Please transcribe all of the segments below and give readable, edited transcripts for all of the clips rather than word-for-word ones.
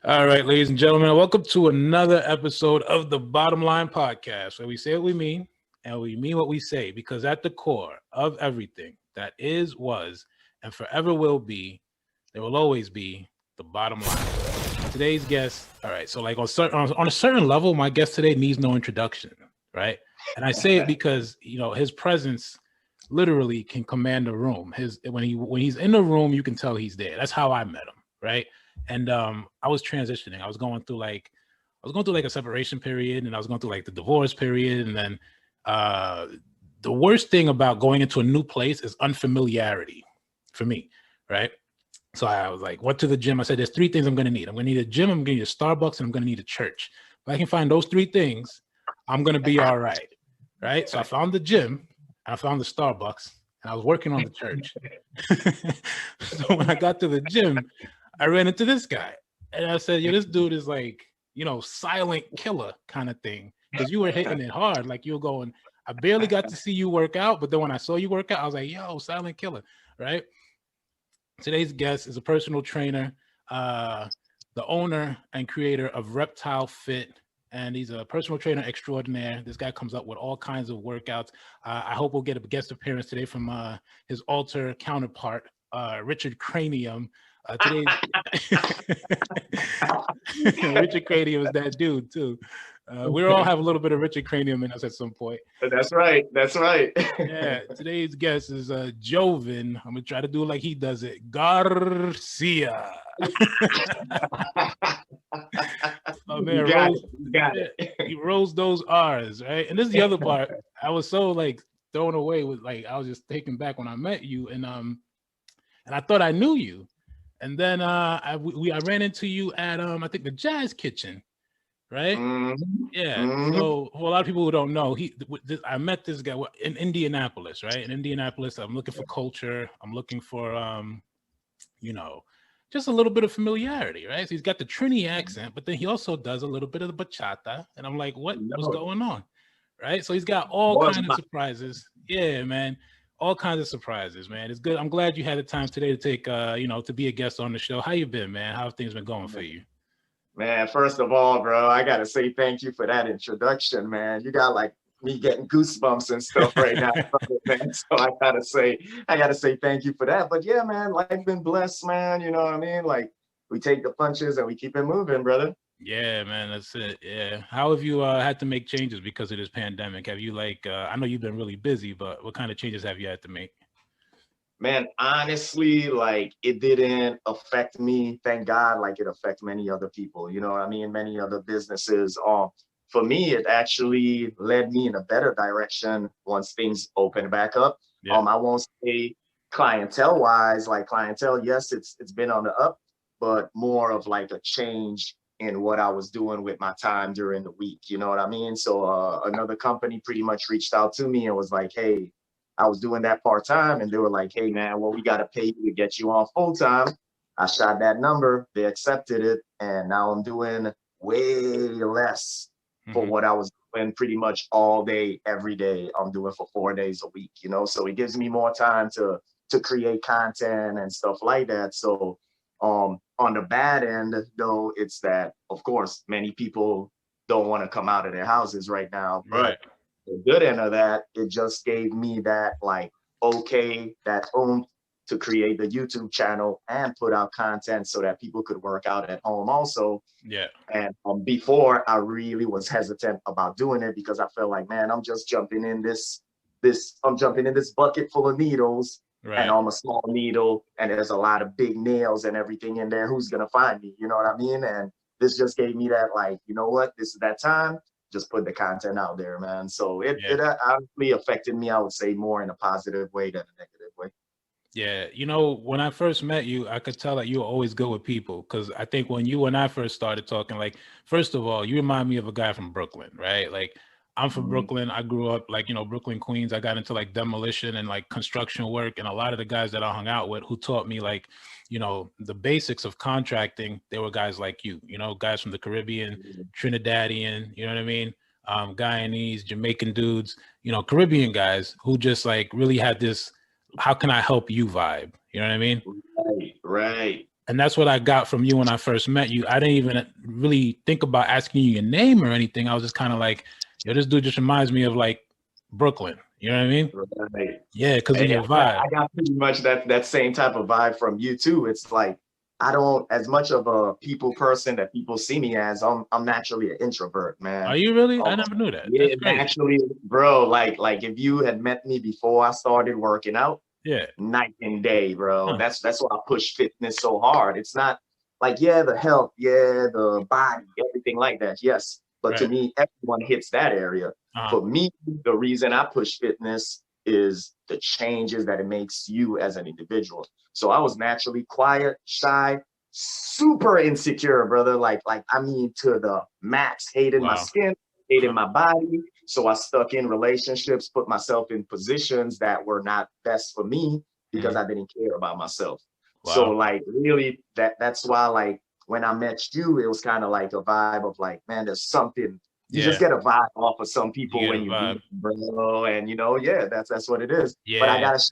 All right, ladies and gentlemen, welcome to another episode of the Bottom Line Podcast, where we say what we mean and we mean what we say, because at the core of everything that is, was, and forever will be, there will always be the bottom line. Today's guest, all right, so like on a certain level, my guest today needs no introduction, right? And I say it because, his presence literally can command a room. When he's in the room, you can tell he's there. That's how I met him, right? And I was transitioning. I was going through like a separation period, and I was going through like the divorce period. And then the worst thing about going into a new place is unfamiliarity for me, right? So I was like, went to the gym. I said, there's three things I'm going to need. I'm going to need a gym, I'm going to need a Starbucks, and I'm going to need a church. If I can find those three things, I'm going to be all right, right? So I found the gym, I found the Starbucks, and I was working on the church. So when I got to the gym, I ran into this guy, and I said, this dude is like, silent killer kind of thing. Because you were hitting it hard. Like, you were going, I barely got to see you work out, but then when I saw you work out, I was like, yo, silent killer, right? Today's guest is a personal trainer, the owner and creator of Reptile Fit, and he's a personal trainer extraordinaire. This guy comes up with all kinds of workouts. I hope we'll get a guest appearance today from his alter counterpart, Richard Cranium. Today's Richard Cranium is that dude too. We all have a little bit of Richard Cranium in us at some point. That's right. Yeah, today's guest is Jovan. I'm gonna try to do it like he does it. Garcia. Oh man, got it. He rolls those R's, right? And this is the other part. I was so like thrown away with like I was just taken back when I met you, and I thought I knew you. And then I ran into you at I think the Jazz Kitchen, right? Mm-hmm. Yeah. Mm-hmm. So for a lot of people who don't know, I met this guy in Indianapolis, right? In Indianapolis, I'm looking for culture. I'm looking for just a little bit of familiarity, right? So he's got the Trini accent, but then he also does a little bit of the bachata, and I'm like, what's going on, right? So he's got all kinds of surprises. Yeah, man. All kinds of surprises, man. It's good. I'm glad you had the time today to take, to be a guest on the show. How you been, man? How have things been going for you? Man, first of all, bro, I gotta say thank you for that introduction, man. You got like me getting goosebumps and stuff right now, man. So I gotta say thank you for that. But yeah, man, life been blessed, man. You know what I mean? Like we take the punches and we keep it moving, brother. Yeah, man, that's it. Yeah. How have you had to make changes because of this pandemic? Have you I know you've been really busy, but what kind of changes have you had to make? Man, honestly, like it didn't affect me, thank God, like it affects many other people, you know what I mean? Many other businesses. For me, it actually led me in a better direction once things open back up. Yeah. I won't say clientele wise, like clientele, yes, it's been on the up, but more of like a change in what I was doing with my time during the week. You know what I mean? So another company pretty much reached out to me and was like, hey, I was doing that part-time, and they were like, hey man, well, we got to pay you to get you on full-time. I shot that number, they accepted it, and now I'm doing way less for what I was doing pretty much all day, every day. I'm doing for 4 days a week, so it gives me more time to create content and stuff like that. So on the bad end, though, it's that, of course, many people don't want to come out of their houses right now, but Right. The good end of that, it just gave me that that oomph to create the YouTube channel and put out content so that people could work out at home also. Yeah. And before, I really was hesitant about doing it because I felt like, man, I'm just jumping in this bucket full of needles. Right. And I'm a small needle, and there's a lot of big nails and everything in there. Who's gonna find me? You know what I mean? And this just gave me that, like, you know what? This is that time. Just put the content out there, man. So it honestly affected me, I would say, more in a positive way than a negative way. Yeah, when I first met you, I could tell that you were always good with people, because I think when you and I first started talking, like, first of all, you remind me of a guy from Brooklyn, right? Like, I'm from Brooklyn. I grew up like, Brooklyn, Queens. I got into like demolition and like construction work. And a lot of the guys that I hung out with who taught me like, the basics of contracting, they were guys like you, guys from the Caribbean, Trinidadian, you know what I mean? Guyanese, Jamaican dudes, Caribbean guys who just like really had this, how can I help you vibe? You know what I mean? Right. And that's what I got from you when I first met you. I didn't even really think about asking you your name or anything. I was just kind of like, yo, this dude just reminds me of like Brooklyn. You know what I mean? Right. Yeah, because of Hey, your vibe. I got pretty much that same type of vibe from you too. It's like I don't as much of a people person that people see me as. I'm naturally an introvert, man. Are you really? I Um, never knew that. That's yeah, crazy. naturally, bro. Like if you had met me before I started working out, Yeah. night and day, bro. Huh. That's why I push fitness so hard. It's not like, yeah, the health, yeah, the body, everything like that. Yes. But to Right. me, everyone hits that area. Uh-huh. For me, the reason I push fitness is the changes that it makes you as an individual. So I was naturally quiet, shy, super insecure, brother. Like I mean to the max, hated my Wow. skin, hated my body. So I stuck in relationships, put myself in positions that were not best for me because I didn't care about myself. So Wow. like really that's why like when I met you, it was kind of like a vibe of like, man, there's something you just Yeah. get a vibe off of some You people get a when you vibe. meet them, bro. And you know, yeah, that's what it is. But I Yeah. gotta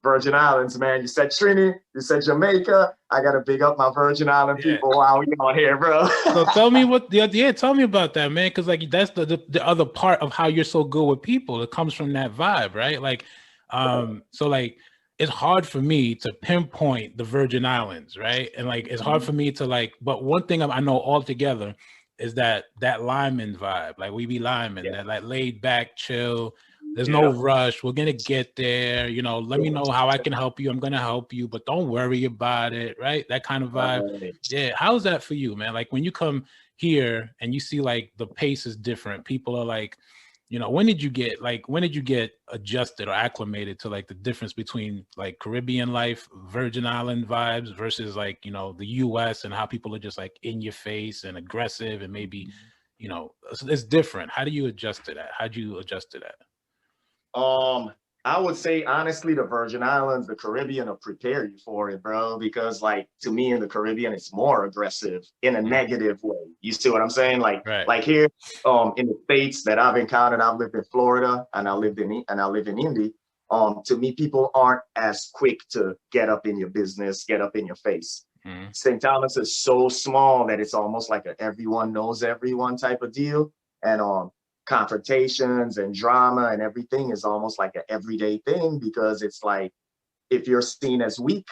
Virgin Islands, man. You said Trini, you said Jamaica. I gotta big up my Virgin Island Yeah. people while we on here, bro. So tell me what, yeah, tell me about that, man. Because like that's the other part of how you're so good with people. It comes from that vibe, right? Like, so like it's hard for me to pinpoint the Virgin Islands, right? And like it's hard for me to like. But one thing I know altogether is that Lyman vibe. Like we be Lyman, Yeah. that like laid back, chill. There's no Yeah. rush. We're gonna get there. You know, let me know how I can help you. I'm gonna help you, but don't worry about it, right? That kind of vibe. Right. Yeah, how's that for you, man? Like when you come here and you see like the pace is different. People are like, you know, when did you get adjusted or acclimated to like the difference between like Caribbean life, Virgin Island vibes versus like, you know, the US and how people are just like in your face and aggressive and maybe, you know, it's different. How do you adjust to that? How do you adjust to that? I would say honestly, the Virgin Islands, the Caribbean will prepare you for it, bro. Because like to me in the Caribbean, it's more aggressive in a negative way. You see what I'm saying? Right. Like here, in the states that I've encountered, I've lived in Florida and I live in Indy. To me, people aren't as quick to get up in your business, get up in your face. St. Thomas is so small that it's almost like a everyone knows everyone type of deal. And confrontations and drama and everything is almost like an everyday thing because it's like if you're seen as weak,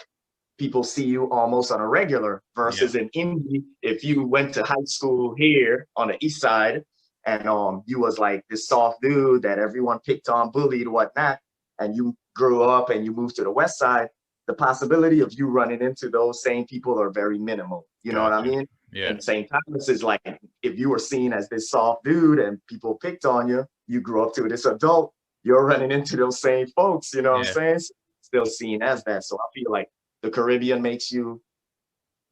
people see you almost on a regular versus in Indy, if you went to high school here on the east side and you was like this soft dude that everyone picked on, bullied, whatnot, and you grew up and you moved to the west side, the possibility of you running into those same people are very minimal. You know what I Gotcha. mean? Yeah. And St. Thomas is like, if you were seen as this soft dude and people picked on you, you grew up to this adult, you're running into those same folks, you know what I'm saying? Still seen as that. So I feel like the Caribbean makes you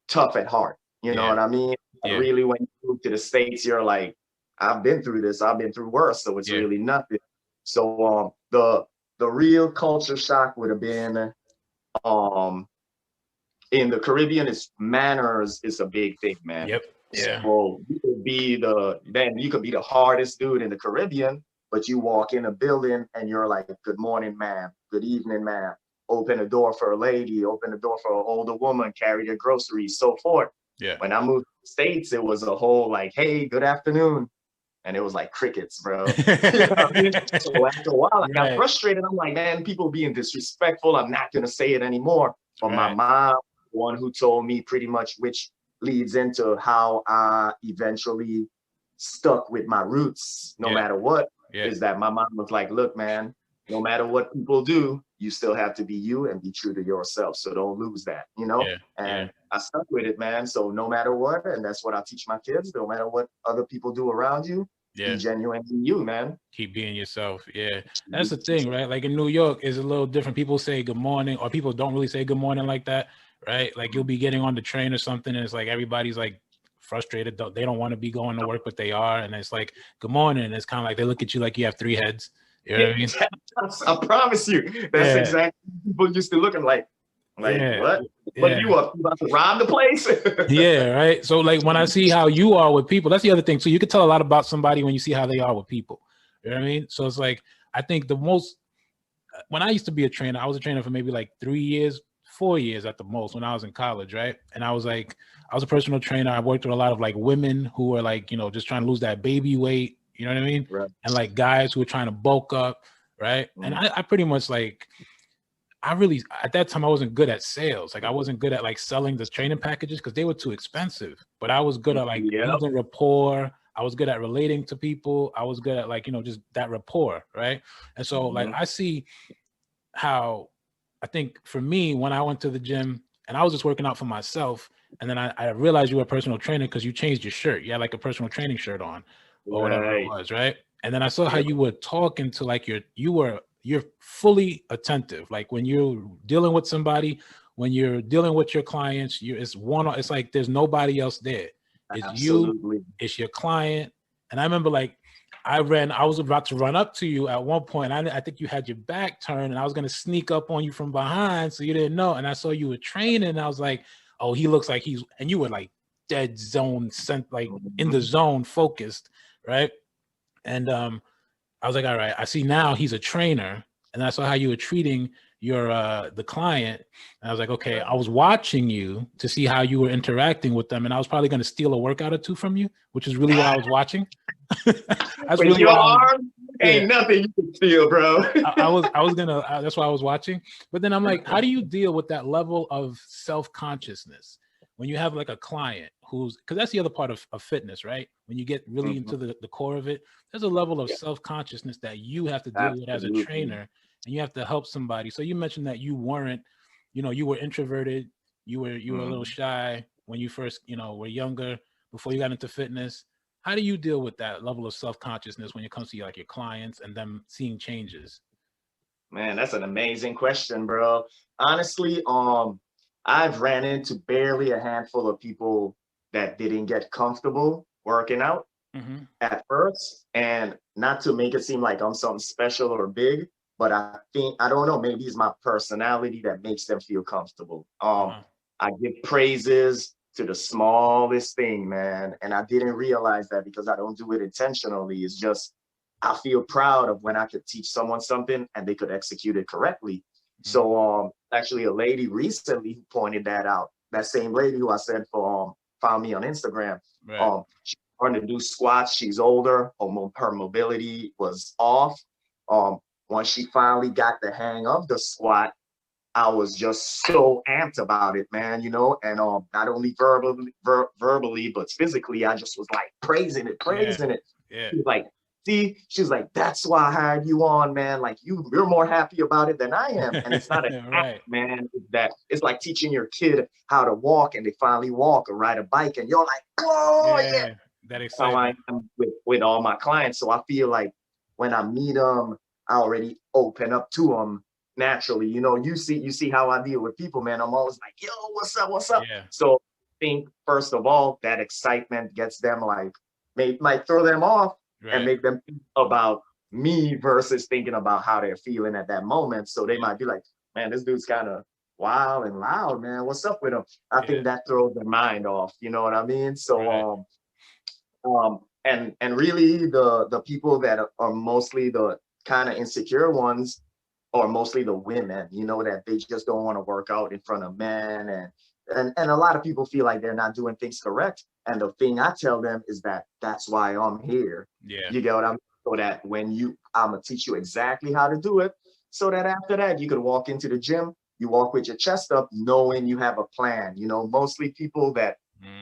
tough at heart. You know what I mean? Yeah. Really, when you move to the States, you're like, I've been through this, I've been through worse. So it's really nothing. So the real culture shock would have been in the Caribbean, is manners is a big thing, man. Yep. Yeah. So you could be the hardest dude in the Caribbean, but you walk in a building and you're like, good morning, ma'am. Good evening, ma'am. Open a door for a lady, open a door for an older woman, carry their groceries, so forth. Yeah. When I moved to the States, it was a whole like, hey, good afternoon. And it was like crickets, bro. You know what I mean? So after a while, I got frustrated. I'm like, man, people being disrespectful. I'm not gonna say it anymore. But my mom, one who told me pretty much, which leads into how I eventually stuck with my roots, no matter what, is that my mom was like, look, man, no matter what people do, you still have to be you and be true to yourself. So don't lose that, you know? And I stuck with it, man. So no matter what, and that's what I teach my kids, no matter what other people do around you, be genuine in you, man. Keep being yourself. Yeah. That's the thing, right? Like in New York is a little different. People say good morning, or people don't really say good morning like that, right? Like you'll be getting on the train or something, and it's like everybody's like frustrated. They don't want to be going to work, but they are. And it's like, good morning. And it's kind of like they look at you like you have three heads. You know what I mean? I promise you. That's exactly people used to looking like what? What you up? You about to rob the place? Yeah, right. So like when I see how you are with people, that's the other thing. So you can tell a lot about somebody when you see how they are with people. You know what I mean? So it's like I think the most when I used to be a trainer, I was a trainer for maybe like 3 years, 4 years at the most when I was in college, right? And I was a personal trainer. I worked with a lot of like women who were like, you know, just trying to lose that baby weight, you know what I mean? Right. And like guys who were trying to bulk up, right? And I pretty much like, I really, at that time, I wasn't good at sales. Like I wasn't good at like selling the training packages because they were too expensive, but I was good at like building rapport. I was good at relating to people. I was good at like, you know, just that rapport, right? And so like, I see how, I think for me, when I went to the gym and I was just working out for myself, and then I realized you were a personal trainer because you changed your shirt. You had like a personal training shirt on or whatever it was, right? And then I saw how you were talking to like you're fully attentive. Like when you're dealing with somebody, when you're dealing with your clients, it's like there's nobody else there. It's Absolutely. you, it's your client. And I remember like I was about to run up to you at one point. I think you had your back turned and I was going to sneak up on you from behind. So you didn't know. And I saw you were training and I was like, oh, he looks like and you were like dead zone, like in the zone focused. Right. And, I was like, all right, I see now he's a trainer. And I saw how you were treating your, the client. And I was like, okay, I was watching you to see how you were interacting with them. And I was probably going to steal a workout or two from you, which is really why I was watching. That's with really your arm, ain't nothing you can steal, bro. I was gonna. That's why I was watching. But then I'm like, how do you deal with that level of self-consciousness when you have like a client because that's the other part of fitness, right? When you get really into the core of it, there's a level of self-consciousness that you have to deal with as a trainer, and you have to help somebody. So you mentioned that you weren't, you were introverted, you were a little shy when you first, were younger before you got into fitness. How do you deal with that level of self-consciousness when it comes to like your clients and them seeing changes? Man, that's an amazing question, bro. Honestly, I've ran into barely a handful of people that didn't get comfortable working out at first. And not to make it seem like I'm something special or big, but I don't know, maybe it's my personality that makes them feel comfortable. I give praises to the smallest thing, man. And I didn't realize that because I don't do it intentionally. It's just, I feel proud of when I could teach someone something and they could execute it correctly. So actually a lady recently who pointed that out, that same lady who I said found me on Instagram. She wanted to do squats. She's older. Her mobility was off. Once she finally got the hang of the squat, I was just so amped about it, man, and not only verbally, but physically, I just was like praising it. Yeah. She's like, that's why I hired you on, man. Like you're more happy about it than I am. And it's not an act, man. It's like teaching your kid how to walk and they finally walk or ride a bike and you're like, oh yeah. That excitement. How I am with all my clients. So I feel like when I meet them, I already open up to them naturally. You see how I deal with people, man. I'm always like, yo, what's up? Yeah. So I think first of all, that excitement gets them like, might throw them off and make them think about me versus thinking about how they're feeling at that moment. So they might be like, man, this dude's kind of wild and loud, man. What's up with him? I think that throws their mind off. You know what I mean? So and really the people that are mostly the kind of insecure ones are mostly the women, that they just don't want to work out in front of men. And a lot of people feel like they're not doing things correct. And the thing I tell them is that's why I'm here. Yeah. You get what I mean? So that I'm going to teach you exactly how to do it. So that after that, you could walk into the gym, you walk with your chest up, knowing you have a plan. Mostly people that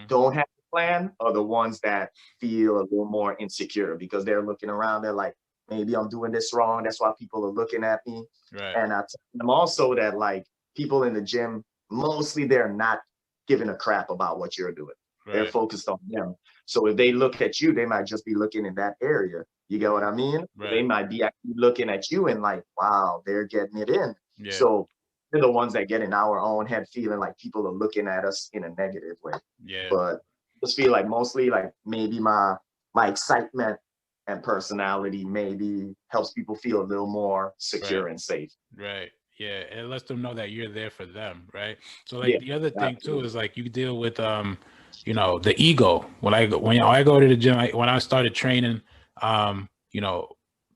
don't have a plan are the ones that feel a little more insecure because they're looking around. They're like, maybe I'm doing this wrong. That's why people are looking at me. Right. And I tell them also that like people in the gym, mostly they're not giving a crap about what you're doing. Right. They're focused on them. So if they look at you, they might just be looking in that area. You get what I mean? Right. They might be actually looking at you and like, wow, they're getting it in. Yeah. So they're the ones that get in our own head feeling like people are looking at us in a negative way. Yeah. But I just feel like mostly like maybe my excitement and personality maybe helps people feel a little more secure and safe. Right. Yeah. And it lets them know that you're there for them. Right. So like the other thing too is like you deal with the ego. When I go to the gym, when I started training,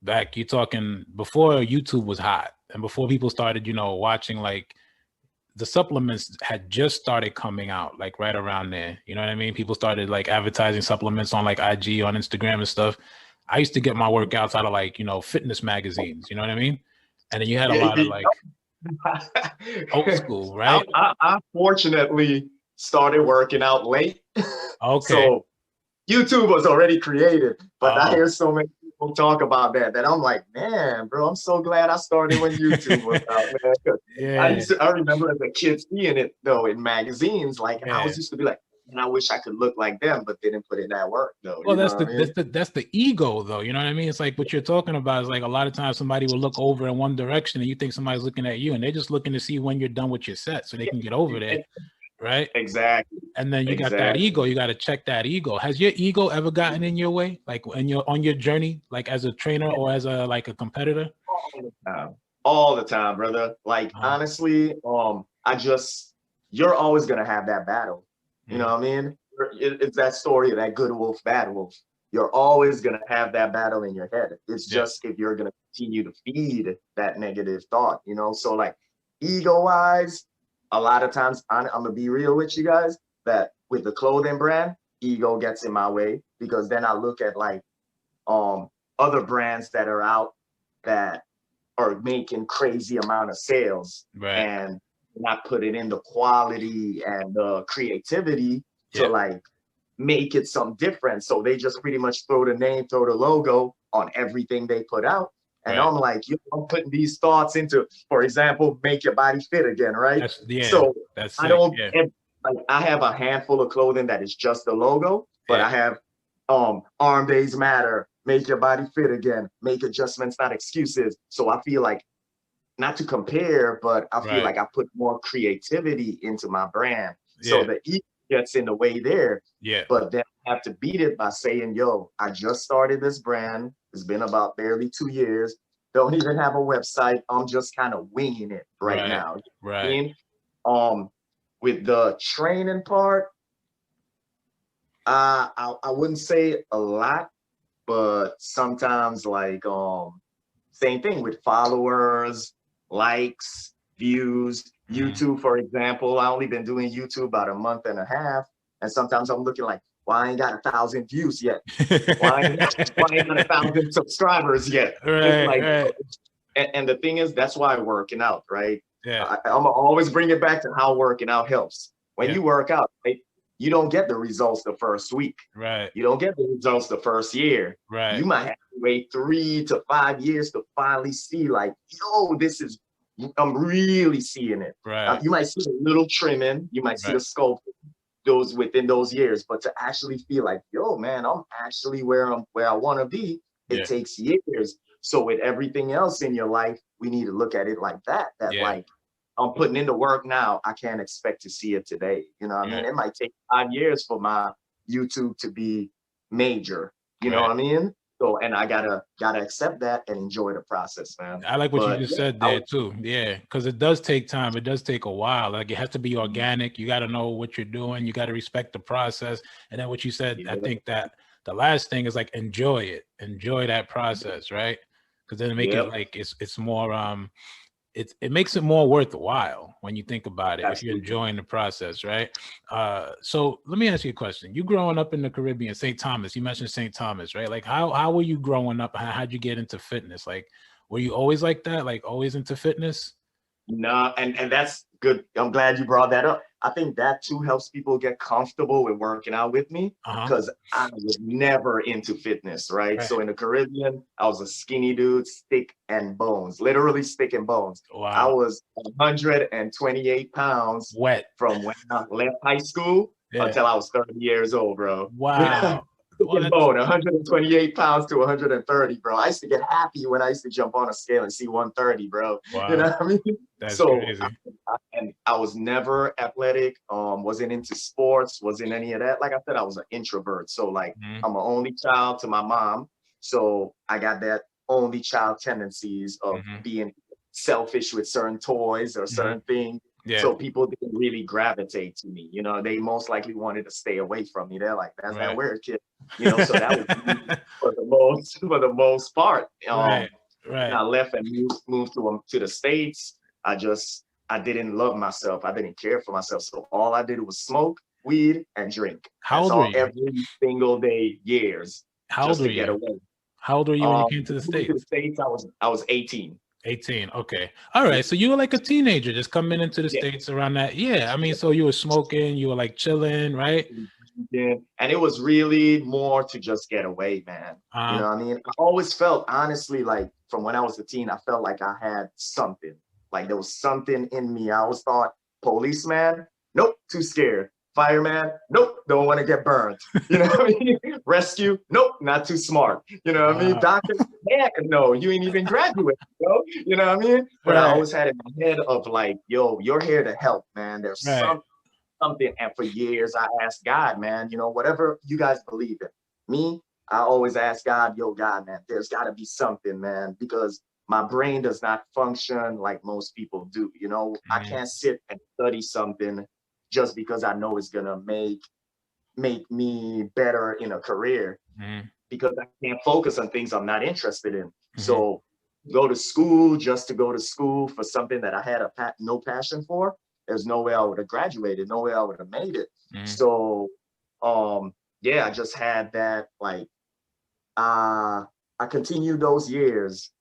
back you're talking before YouTube was hot and before people started, watching like the supplements had just started coming out, like right around there. You know what I mean? People started like advertising supplements on like IG, on Instagram and stuff. I used to get my workouts out of like, you know, fitness magazines. You know what I mean? And then you had a lot of like old school, right? I fortunately started working out late. Okay. So YouTube was already created, but I Oh. hear so many people talk about that I'm like, man, bro, I'm so glad I started when YouTube was out, man. 'Cause Yeah. I remember as a kid seeing it though in magazines, like, and I was used to be like, and I wish I could look like them, but didn't put in that work though. Well, You know that's what I mean? that's the ego though. You know what I mean? It's like what you're talking about is like a lot of times somebody will look over in one direction and you think somebody's looking at you and they're just looking to see when you're done with your set so they can get over there. Right? Exactly. And then you got that ego. You got to check that ego. Has your ego ever gotten in your way, like when you're on your journey, like as a trainer or as a like a competitor? All the time, brother. Like honestly, you're always gonna have that battle. You know what I mean? It's that story of that good wolf, bad wolf. You're always gonna have that battle in your head. It's just if you're gonna continue to feed that negative thought, you know. So like ego-wise, a lot of times I'm gonna be real with you guys that with the clothing brand, ego gets in my way because then I look at like other brands that are out that are making crazy amount of sales and not putting in the quality and the creativity to like make it something different. So they just pretty much throw the name, throw the logo on everything they put out. And I'm like, I'm putting these thoughts into, for example, make your body fit again, right? So I don't, like, I have a handful of clothing that is just the logo, but I have Arm Days Matter, make your body fit again, make adjustments, not excuses. So I feel like, not to compare, but I feel like I put more creativity into my brand. So the ego gets in the way there. But then I have to beat it by saying, yo, I just started this brand. It's been about barely 2 years. Don't even have a website. I'm just kind of winging it right now. You know what I mean? With the training part, I wouldn't say a lot, but sometimes like same thing with followers, likes, views. YouTube, for example, I only been doing YouTube about a month and a half, and sometimes I'm looking like, well, I ain't got 1,000 views yet. Why ain't got 1,000 subscribers yet? And the thing is, that's why working out, right? I'm gonna always bring it back to how working out helps. When you work out, right, you don't get the results the first week. You don't get the results the first year. You might have to wait 3 to 5 years to finally see like, yo, I'm really seeing it. You might see a little trimming, you might see the sculpting those within those years, but to actually feel like, yo, man, I'm actually where I want to be, it takes years. So with everything else in your life, we need to look at it like that. Like, I'm putting in the work now. I can't expect to see it today. You know what I mean? It might take 5 years for my YouTube to be major. You know what I mean? So, and I gotta accept that and enjoy the process, man. I like what you just said there too. Yeah, because it does take time. It does take a while. Like it has to be organic. You got to know what you're doing. You got to respect the process. And then what you said, I think that the last thing is like enjoy it. Enjoy that process, right? Because then make it like it's more it makes it more worthwhile when you think about it. If you're enjoying the process, right? So let me ask you a question. You growing up in the Caribbean, St. Thomas, you mentioned St. Thomas, right? Like how were you growing up? How'd you get into fitness? Like, were you always like that? Like always into fitness? No, and that's good. I'm glad you brought that up. I think that too helps people get comfortable with working out with me because I was never into fitness, right? So in the Caribbean, I was a skinny dude, stick and bones, literally stick and bones. I was 128 pounds from when I left high school until I was 30 years old, bro. Wow. Bone, 128 pounds to 130, bro. I used to get happy when I used to jump on a scale and see 130, bro. You know what I mean? That's crazy. And I was never athletic, wasn't into sports, wasn't any of that. Like I said, I was an introvert. So like I'm an only child to my mom. So I got that only child tendencies of being selfish with certain toys or certain things. So people didn't really gravitate to me. You know, they most likely wanted to stay away from me. They're like, that's that weird kid. You know, so that was for the most part. When I left and moved to the States, I just I didn't love myself. I didn't care for myself. So all I did was smoke weed and drink. How That's old were all you? every single day, years, How old just were to get you? away. How old were you when you came to the Moving to the States? States, I was 18. 18. Okay. All right. So you were like a teenager just coming into the Yeah. States around that. Yeah. I mean, so you were smoking, you were like chilling, right? Yeah. And it was really more to just get away, man. You know what I mean? I always felt, honestly, like from when I was a teen, I felt like I had something. Like there was something in me. I always thought, policeman, nope, too scared. Fireman, nope, don't want to get burned. You know what I mean? Rescue, nope, not too smart. You know what I mean? Doctor, heck no, you ain't even graduated, bro. You know what I mean? But I always had it in my head of like, yo, you're here to help, man. There's something. And for years, I asked God, man, you know, whatever you guys believe in. Me, I always ask God, yo, God, man, there's got to be something, man, because my brain does not function like most people do. You know, I can't sit and study something just because I know it's gonna make me better in a career, because I can't focus on things I'm not interested in. So go to school just to go to school for something that I had no passion for, there's no way I would have graduated, no way I would have made it. So yeah, I just had that, like, I continued those years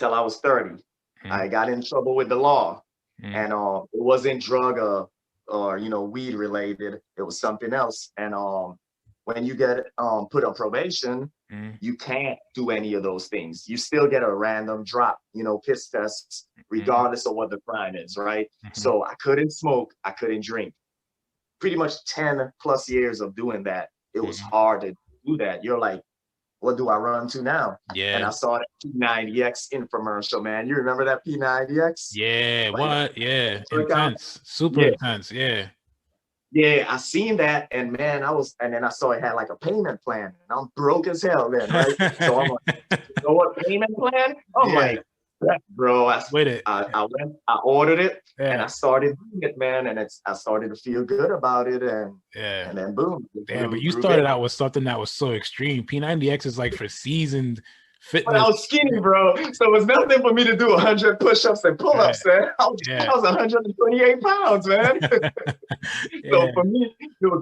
till I was 30. I got in trouble with the law, and it wasn't drug or you know, weed related. It was something else. And when you get put on probation, you can't do any of those things. You still get a random drop, you know, piss tests, regardless of what the crime is, right? So I couldn't smoke, I couldn't drink. Pretty much 10 plus years of doing that. It was hard to do that. You're like, what do I run to now? Yeah. And I saw that P90X infomercial, man. You remember that P90X? Yeah. Like, what? Yeah. Intense. Super intense. Yeah. Yeah, I seen that, and man, and then I saw it had like a payment plan, and I'm broke as hell then, right? So I'm like, you know what, payment plan? I'm like, bro, I went, I ordered it, and I started doing it, man, and I started to feel good about it, and then boom. Damn, but you started out with something that was so extreme. P90X is like for seasoned fitness. But I was skinny, bro. So it was nothing for me to do 100 push-ups and pull-ups, man. I was 128 pounds, man. So for me,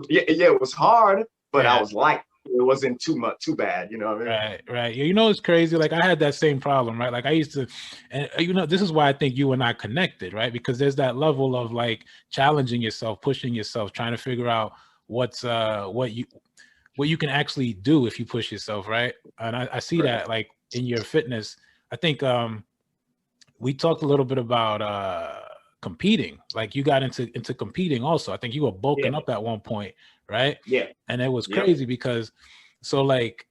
it was hard, but I was light. It wasn't too bad, you know what I mean? Right. You know, it's crazy. Like I had that same problem, right? Like I used to, and you know, this is why I think you and I connected, right? Because there's that level of like challenging yourself, pushing yourself, trying to figure out what you can actually do if you push yourself, right? And I see that like in your fitness. I think we talked a little bit about competing. Like you got into competing also. I think you were bulking up at one point, right? Yeah. And it was crazy because so like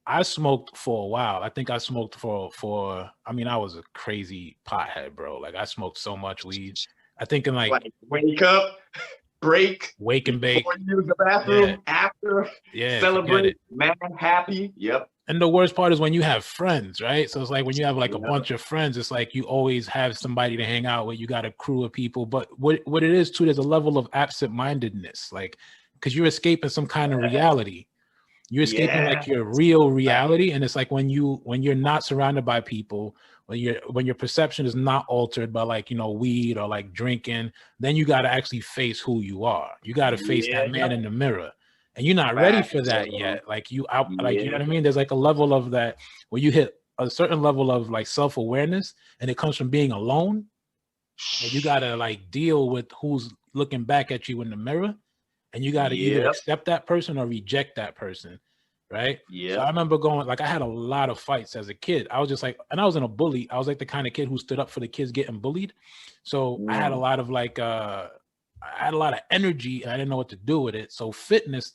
I smoked for a while. I think I smoked for I mean, I was a crazy pothead, bro. Like I smoked so much weed. I think in like wake up, break, wake and bake, use the bathroom, after, celebrate, man, happy. Yep. And the worst part is when you have friends, right? So it's like when you have like a bunch of friends, it's like you always have somebody to hang out with. You got a crew of people. But what it is too, there's a level of absent-mindedness, like because you're escaping some kind of reality. You're escaping like your real reality. And it's like when you're not surrounded by people, when your perception is not altered by like, you know, weed or like drinking, then you got to actually face who you are. You got to face that man in the mirror. And you're not ready for that yet. Like you know what I mean? There's like a level of that where you hit a certain level of like self-awareness, and it comes from being alone. And you gotta like deal with who's looking back at you in the mirror, and you gotta either accept that person or reject that person. Right. So I remember going, like I had a lot of fights as a kid. I was just like, and I was in a bully. I was like the kind of kid who stood up for the kids getting bullied. So I had a lot of like I had a lot of energy and I didn't know what to do with it. So fitness,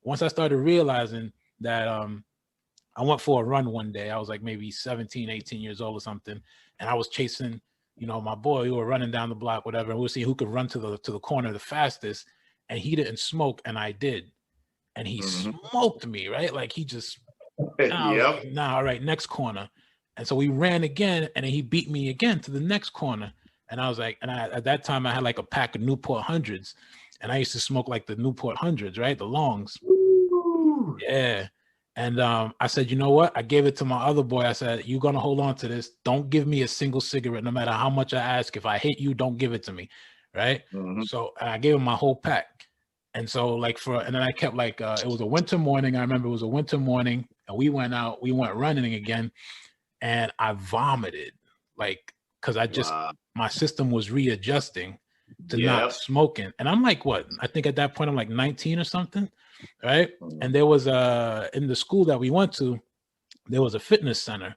once I started realizing that I went for a run one day. I was like maybe 17, 18 years old or something. And I was chasing, you know, my boy. We were running down the block, whatever. And we were seeing who could run to the corner the fastest. And he didn't smoke and I did. And he smoked me, right? Like he just, like, nah, all right, next corner. And so we ran again and then he beat me again to the next corner. And I was like, at that time I had like a pack of Newport 100s, and I used to smoke like the Newport 100s, right? The longs. Ooh. Yeah. And I said, you know what? I gave it to my other boy. I said, you're going to hold on to this. Don't give me a single cigarette, no matter how much I ask. If I hit you, don't give it to me. Right. Mhm. So I gave him my whole pack. And so and then I kept it was a winter morning. I remember it was a winter morning and we went running again and I vomited because Wow. my system was readjusting to not Yep. smoking. And I'm like, what? I think at that point I'm like 19 or something. Right. Mhm. And there was in the school that we went to, there was a fitness center.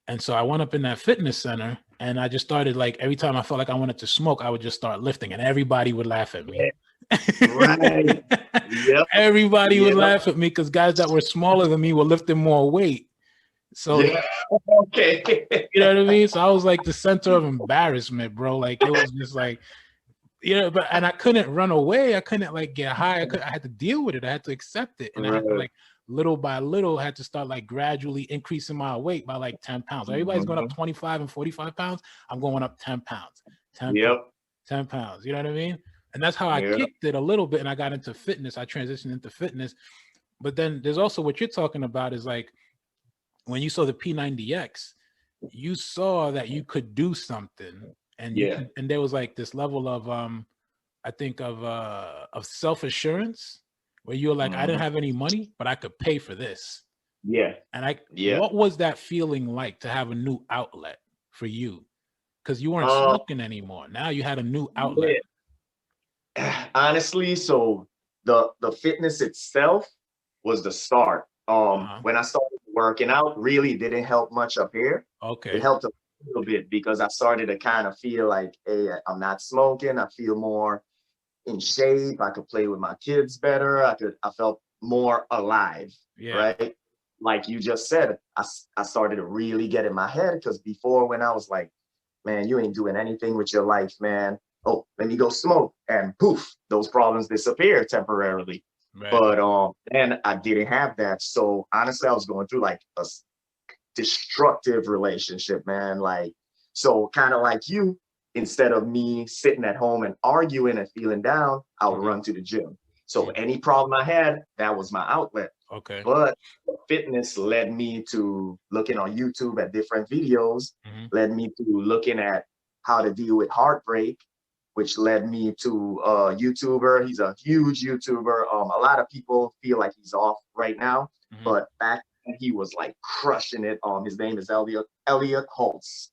And so I went up in that fitness center and I just started every time I felt like I wanted to smoke, I would just start lifting and everybody would laugh at me. Right. Yep. Everybody would Yep. laugh at me because guys that were smaller than me were lifting more weight. So Yeah. Okay. you know what I mean? So I was like the center of embarrassment, bro. It was just and I couldn't run away. I couldn't get high. I had to deal with it. I had to accept it. And I had to little by little had to start gradually increasing my weight by 10 pounds. Everybody's going up 25 and 45 pounds. I'm going up 10 pounds, 10 Yep. pounds, 10 pounds. You know what I mean? And that's how I kicked it a little bit. And I got into fitness. I transitioned into fitness. But then there's also what you're talking about is when you saw the P90X, you saw that you could do something. And and there was this level of I think of self-assurance where you're like, I didn't have any money, but I could pay for this. Yeah. And what was that feeling like to have a new outlet for you? Because you weren't smoking anymore. Now you had a new outlet. Yeah. Honestly, so the fitness itself was the start. When I started working out, really didn't help much up here. Okay. It helped a little bit because I started to kind of feel like, hey, I'm not smoking. I feel more in shape. I could play with my kids better. I felt more alive. Yeah. Right. Like you just said, I started to really get in my head because before when I was like, man, you ain't doing anything with your life, man. Oh, let me go smoke. And poof, those problems disappear temporarily. Right. But then I didn't have that. So honestly, I was going through a destructive relationship, man. So kind of like you, instead of me sitting at home and arguing and feeling down, I would run to the gym. So any problem I had, that was my outlet. Okay. But fitness led me to looking on YouTube at different videos, led me to looking at how to deal with heartbreak, which led me to a YouTuber. He's a huge YouTuber. A lot of people feel like he's off right now, but back then he was crushing it. His name is Elliot Holtz.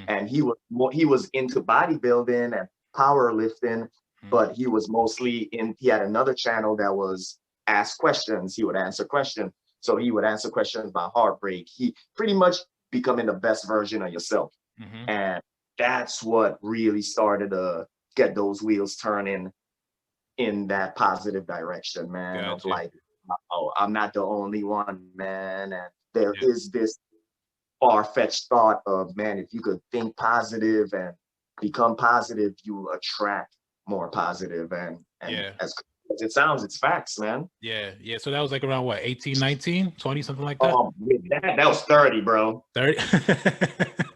And he was into bodybuilding and powerlifting, but he was mostly he had another channel that was ask questions. He would answer questions. So he would answer questions about heartbreak. He pretty much becoming the best version of yourself. And that's what really started to get those wheels turning in that positive direction, man. Gotcha. Of oh, I'm not the only one, man. And there is this far-fetched thought of, man, if you could think positive and become positive, you attract more positive. And as it sounds, it's facts, man. Yeah. So that was around what, 18, 19, 20, something like that? That was 30, bro. 30?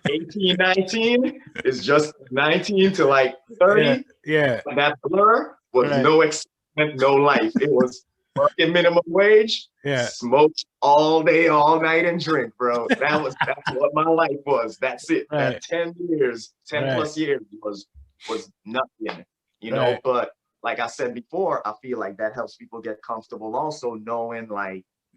18, 19 is just 19 to 30. Yeah. That blur was no excitement, no life. It was working minimum wage, smoke all day, all night, and drink, bro. That's what my life was. That's it. That 10 years, 10 plus years was nothing, you know. But like I said before, I feel like that helps people get comfortable also knowing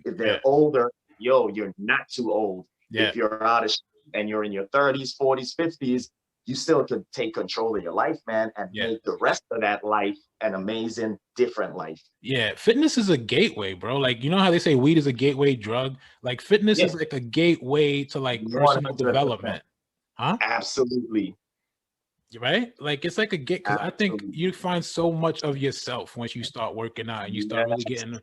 if they're older, you're not too old. If you're out of shape and you're in your 30s, 40s, 50s, you still could take control of your life, man, and make the rest of that life an amazing, different life. Yeah, fitness is a gateway, bro. You know how they say weed is a gateway drug? Fitness is a gateway to personal 100%. Development. Huh? Absolutely. Right? It's a gate, because I think you find so much of yourself once you start working out and you start really getting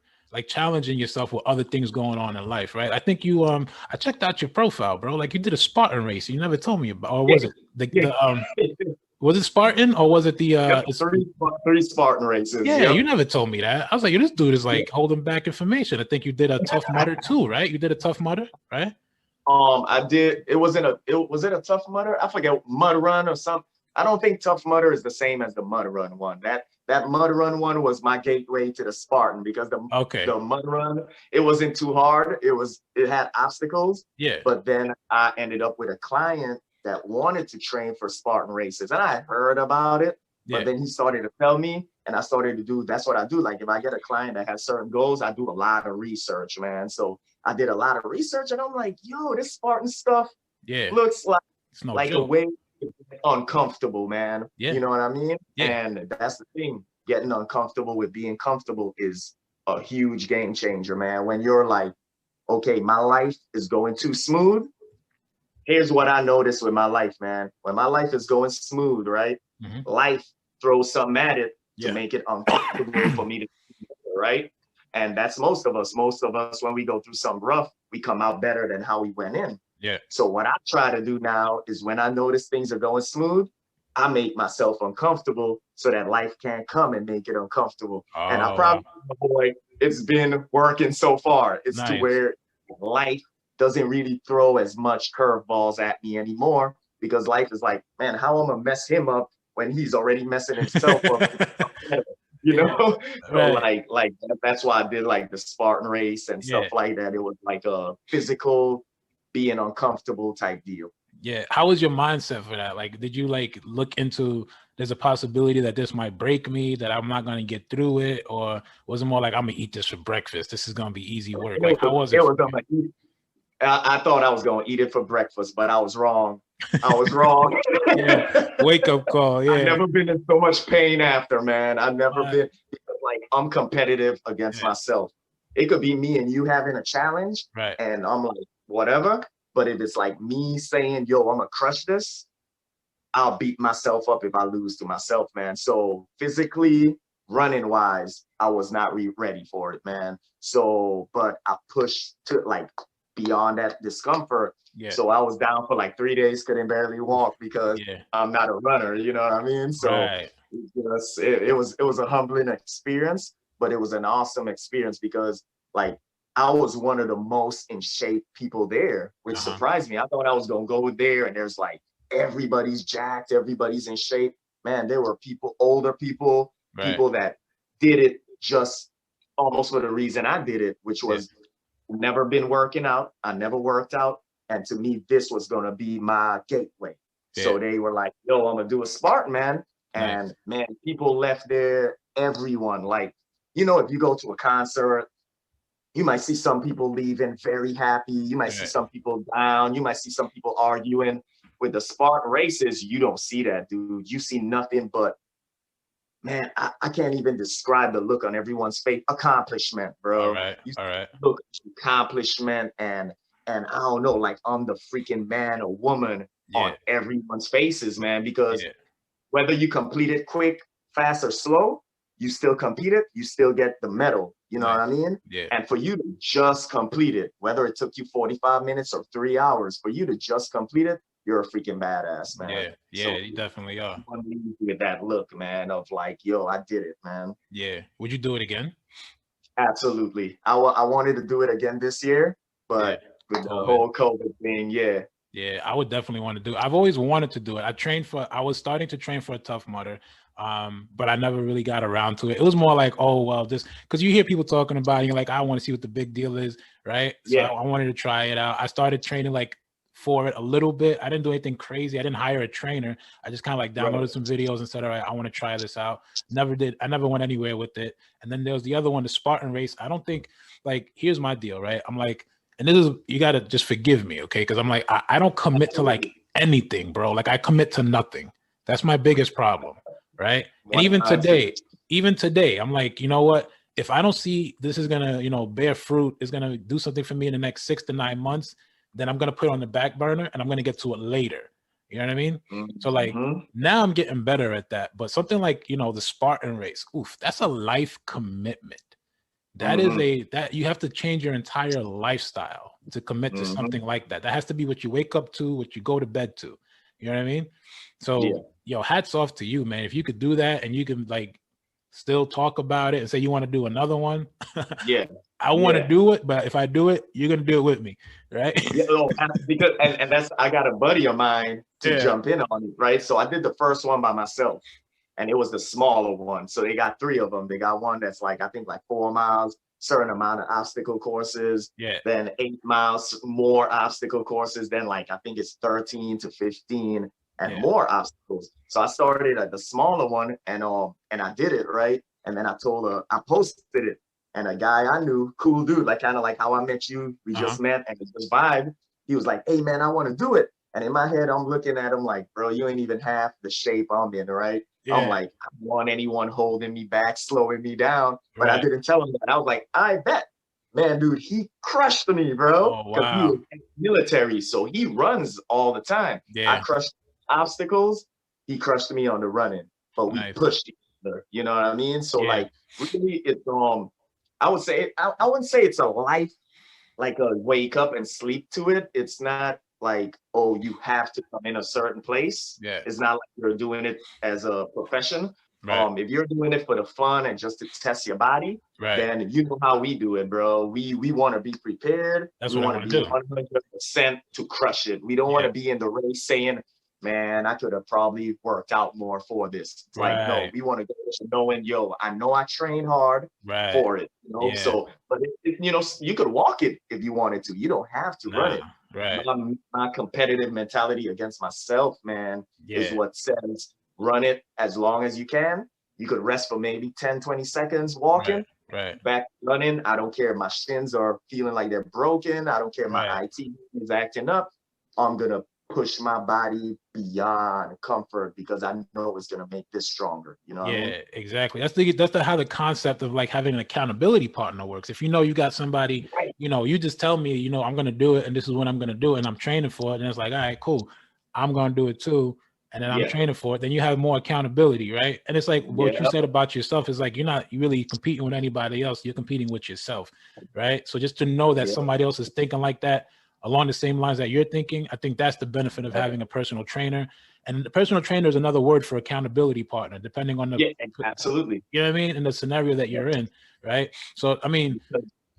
challenging yourself with other things going on in life, right? I think you I checked out your profile, bro. You did a Spartan race. You never told me about, or was it was it Spartan or was it the three Spartan races? Yeah, you never told me that. I was like, this dude is holding back information. I think you did a Tough Mudder too, right? You did a Tough Mudder, right? I did. Was it a Tough Mudder? I forget, Mud Run or something. I don't think Tough Mudder is the same as the Mud Run one. That Mud Run one was my gateway to the Spartan, because the Mud Run, it wasn't too hard. It had obstacles. Yeah. But then I ended up with a client that wanted to train for Spartan races, and I heard about it. But then he started to tell me, and I started to do. That's what I do. Like if I get a client that has certain goals, I do a lot of research, man. So I did a lot of research, and I'm like, yo, this Spartan stuff looks like a way uncomfortable, man. You know what I mean? And that's the thing. Getting uncomfortable with being comfortable is a huge game changer, man. When you're like, okay, my life is going too smooth. Here's what I noticed with my life, man. When my life is going smooth, right? Life throws something at it to make it uncomfortable for me to do, right? And that's most of us. Most of us, when we go through something rough, we come out better than how we went in. So what I try to do now is when I notice things are going smooth, I make myself uncomfortable so that life can't come and make it uncomfortable. And I promise you, boy, it's been working so far. It's to where life doesn't really throw as much curveballs at me anymore, because life is like, man, how am I gonna mess him up when he's already messing himself up? You know, so like that's why I did like the Spartan race and stuff like that. It was like a physical, being uncomfortable type deal. Yeah. How was your mindset for that? Like, did you like look into, there's a possibility that this might break me, that I'm not going to get through it? Or was it more like, I'm going to eat this for breakfast, this is going to be easy work? Like, how was it? I thought I was going to eat it for breakfast, but I was wrong. I was wrong. Wake up call. I've never been in so much pain after, man. I've never been, because like I'm competitive against myself. It could be me and you having a challenge, and I'm like, whatever. But if it's like me saying, yo, I'm gonna crush this, I'll beat myself up if I lose to myself, man. So physically, running wise, I was not ready for it, man. So, but I pushed to like beyond that discomfort. So I was down for like 3 days, couldn't barely walk because I'm not a runner, you know what I mean? So it was a humbling experience, but it was an awesome experience because like I was one of the most in shape people there, which surprised me. I thought I was gonna go there and there's like everybody's jacked, everybody's in shape. Man, there were people, older people, people that did it just almost for the reason I did it, which was never been working out. I never worked out. And to me, this was gonna be my gateway. So they were like, yo, I'm gonna do a Spartan, man. And man, people left there, everyone, like, you know, if you go to a concert, you might see some people leaving very happy. You might see some people down. You might see some people arguing. With the Spartan races, you don't see that, dude. You see nothing but, man, I can't even describe the look on everyone's face. Accomplishment, bro. Look, accomplishment, and I don't know, like I'm the freaking man or woman on everyone's faces, man, because whether you complete it quick, fast, or slow, you still compete it, you still get the medal. You know what I mean? And for you to just complete it, whether it took you 45 minutes or 3 hours, for you to just complete it, you're a freaking badass, man. So you definitely are. With that look, man, of like, yo, I did it, man. Would you do it again? Absolutely. I wanted to do it again this year, but with the whole COVID thing, I would definitely want to do it. I've always wanted to do it. I was starting to train for a Tough Mudder, but I never really got around to it. It was more like, oh, well, this, because you hear people talking about it, you're like, I want to see what the big deal is, right? So I wanted to try it out. I started training like for it a little bit. I didn't do anything crazy. I didn't hire a trainer. I just kind of like downloaded some videos and said, all right, I want to try this out. I never went anywhere with it. And then there was the other one, the Spartan race. I don't think, like, here's my deal, right? I'm like, and this is, you got to just forgive me, okay? Because I'm like, I don't commit to like anything, bro. Like I commit to nothing. That's my biggest problem, right? And even today, I'm like, you know what? If I don't see this is going to, you know, bear fruit, is going to do something for me in the next 6 to 9 months, then I'm going to put it on the back burner and I'm going to get to it later. You know what I mean? So like now I'm getting better at that. But something like, you know, the Spartan race, oof, that's a life commitment. That is that you have to change your entire lifestyle to commit to something like that. That has to be what you wake up to, what you go to bed to. You know what I mean? So, yo, hats off to you, man. If you could do that and you can like still talk about it and say you want to do another one. Yeah. I want to do it, but if I do it, you're gonna do it with me, right? Yeah, because and that's, I got a buddy of mine to jump in on it, right? So I did the first one by myself, and it was the smaller one. So they got 3 of them. They got one that's like, I think like 4 miles, certain amount of obstacle courses, then 8 miles, more obstacle courses, then like I think it's 13 to 15 and more obstacles. So I started at the smaller one, and I did it, right? And then I posted it. And a guy I knew, cool dude, like kind of like how I met you, we just met, and it was vibe. He was like, hey man, I want to do it. And in my head, I'm looking at him like, bro, you ain't even half the shape I'm in, right? I'm like, I don't want anyone holding me back, slowing me down. But I didn't tell him that. I was like, I bet. Man, dude, he crushed me, bro. Because he was military, so he runs all the time. I crushed obstacles. He crushed me on the running, but we pushed each other. You know what I mean? So like, really, it's I would say, I wouldn't say it's a life, like a wake up and sleep to it. It's not like, oh, you have to come in a certain place. It's not like you're doing it as a profession. If you're doing it for the fun and just to test your body, then you know how we do it, bro. We want to be prepared. That's we what want to be 100% to crush it. We don't want to be in the race saying, man, I could have probably worked out more for this. It's like, no, we want to go knowing, yo, I know I trained hard for it. You know, so, but you know, you could walk it if you wanted to. You don't have to run it. My competitive mentality against myself, man, is what says run it as long as you can. You could rest for maybe 10, 20 seconds walking. Back running. I don't care if my shins are feeling like they're broken. I don't care if my IT is acting up. I'm gonna push my body beyond comfort because I know it's gonna make this stronger. You know what I mean? Exactly. That's how the concept of like having an accountability partner works. If you know you got somebody, you know, you just tell me, you know, I'm gonna do it and this is when I'm gonna do it and I'm training for it. And it's like, all right, cool. I'm gonna do it too. And then I'm training for it. Then you have more accountability, right? And it's like what you said about yourself is like you're not really competing with anybody else, you're competing with yourself, right? So just to know that somebody else is thinking like that along the same lines that you're thinking, I think that's the benefit of having a personal trainer. And the personal trainer is another word for accountability partner, depending on the absolutely. You know what I mean? In the scenario that you're in, right? So I mean,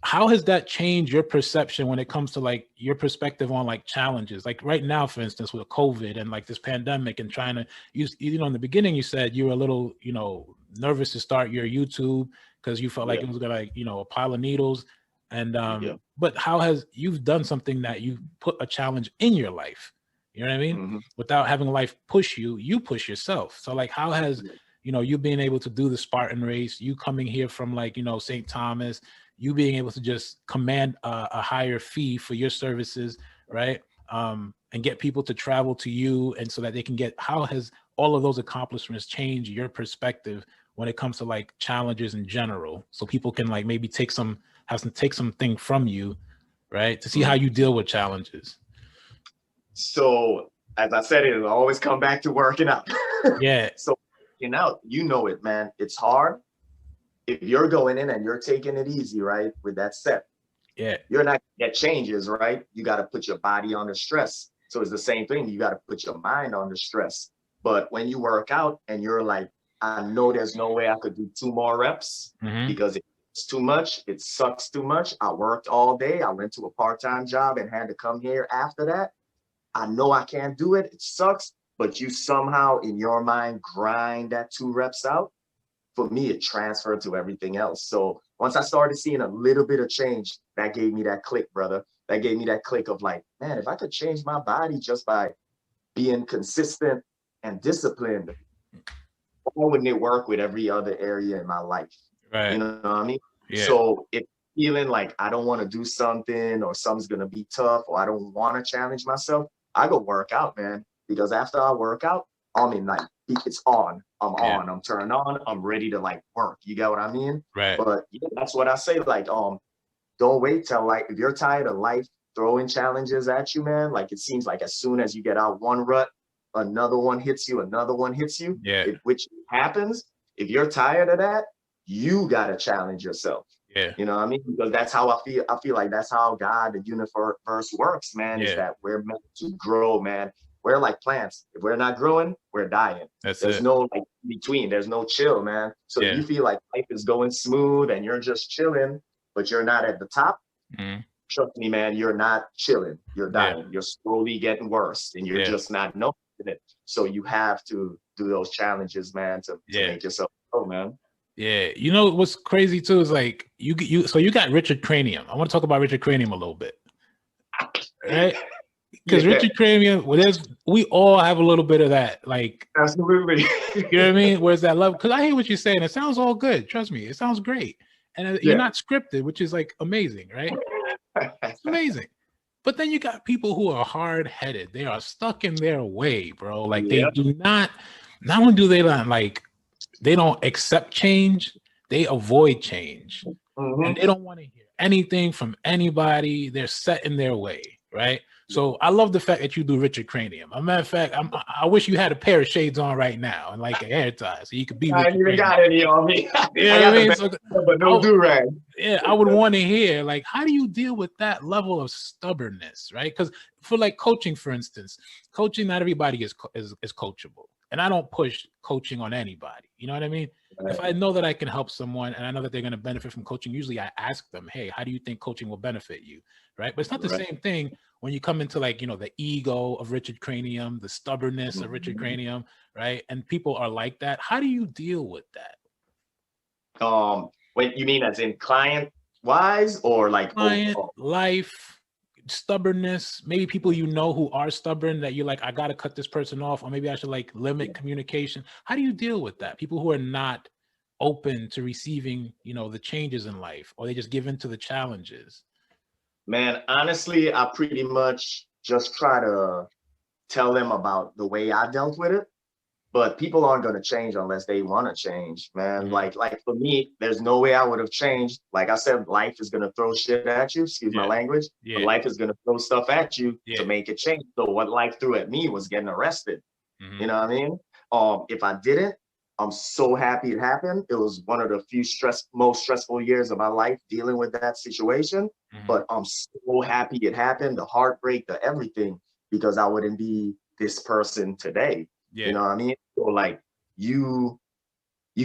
how has that changed your perception when it comes to like your perspective on like challenges? Like right now, for instance, with COVID and like this pandemic and trying to use, you know, in the beginning, you said you were a little, you know, nervous to start your YouTube because you felt like it was gonna like, you know, a pile of needles. And but how has you've done something that you put a challenge in your life, you know what I mean? Without having life push you, you push yourself. So like how has you know you being able to do the Spartan race, you coming here from like, you know, St. Thomas, you being able to just command a higher fee for your services, right? And get people to travel to you and so that they can get, how has all of those accomplishments changed your perspective when it comes to like challenges in general, so people can like maybe take something from you, right, to see how you deal with challenges? So as I said, it'll always come back to working out. So working out, you know it, man. It's hard. If you're going in and you're taking it easy, right, with that set, you're not gonna get changes, right? You got to put your body under stress. So it's the same thing. You got to put your mind under stress. But when you work out and you're like, I know there's no way I could do 2 more reps because it's too much. It sucks too much. I worked all day. I went to a part-time job and had to come here after that. I know I can't do it. It sucks. But you somehow in your mind grind that 2 reps out. For me, it transferred to everything else. So once I started seeing a little bit of change, that gave me that click, brother. That gave me that click of like, man, if I could change my body just by being consistent and disciplined, why wouldn't it work with every other area in my life? You know what I mean? So if feeling like I don't want to do something or something's going to be tough or I don't want to challenge myself, I go work out, man. Because after I work out, I'm in like, it's on. I'm on. I'm turned on. I'm ready to like work. You get what I mean? But that's what I say. Like, don't wait till like, if you're tired of life throwing challenges at you, man, like it seems like as soon as you get out one rut, another one hits you, which happens. If you're tired of that, you got to challenge yourself. You know what I mean? Because that's how I feel. I feel like that's how God, the universe works, man, is that we're meant to grow, man. we're like plants. If we're not growing, we're dying. There's no like between. There's no chill, man. So if you feel like life is going smooth and you're just chilling, but you're not at the top, trust me, man, you're not chilling. You're dying. You're slowly getting worse, and you're just not noticing it. So you have to do those challenges, man, to make yourself grow, man. Yeah, you know what's crazy too is like so you got Richard Cranium. I want to talk about Richard Cranium a little bit, right? Because Richard Cranium, we all have a little bit of that, like absolutely. You know what I mean? Where's that love? Because I hear what you're saying. It sounds all good. Trust me, it sounds great, and you're not scripted, which is like amazing, right? It's amazing. But then you got people who are hard-headed. They are stuck in their way, bro. Like they do not only do they not like. They don't accept change, they avoid change. And they don't want to hear anything from anybody. They're set in their way, right? So I love the fact that you do Richard Cranium. As a matter of fact, I wish you had a pair of shades on right now and like a hair tie so you could be. I ain't even got any on me. You know what I mean? So, but no do-rag. Yeah, I would want to hear like, how do you deal with that level of stubbornness, right? Because for like coaching, for instance, coaching, not everybody is coachable. And I don't push coaching on anybody. You know what I mean? Right. If I know that I can help someone and I know that they're going to benefit from coaching, usually I ask them, hey, how do you think coaching will benefit you? Right. But it's not the same thing when you come into like, you know, the ego of Richard Cranium, the stubbornness of Richard Cranium. Right. And people are like that. How do you deal with that? When you mean as in client wise or like client, life? Stubbornness, maybe people you know who are stubborn that you're like, I gotta cut this person off, or maybe I should like limit communication. How do you deal with that? People who are not open to receiving, you know, the changes in life, or they just give in to the challenges. Man, honestly, I pretty much just try to tell them about the way I dealt with it. But people aren't going to change unless they want to change, man. Like for me, there's no way I would have changed. Like I said, life is going to throw shit at you, excuse my language. But life is going to throw stuff at you to make it change. So what life threw at me was getting arrested. You know what I mean? If I didn't, I'm so happy it happened. It was one of the few most stressful years of my life dealing with that situation. But I'm so happy it happened, the heartbreak, the everything, because I wouldn't be this person today. You know what I mean? So like you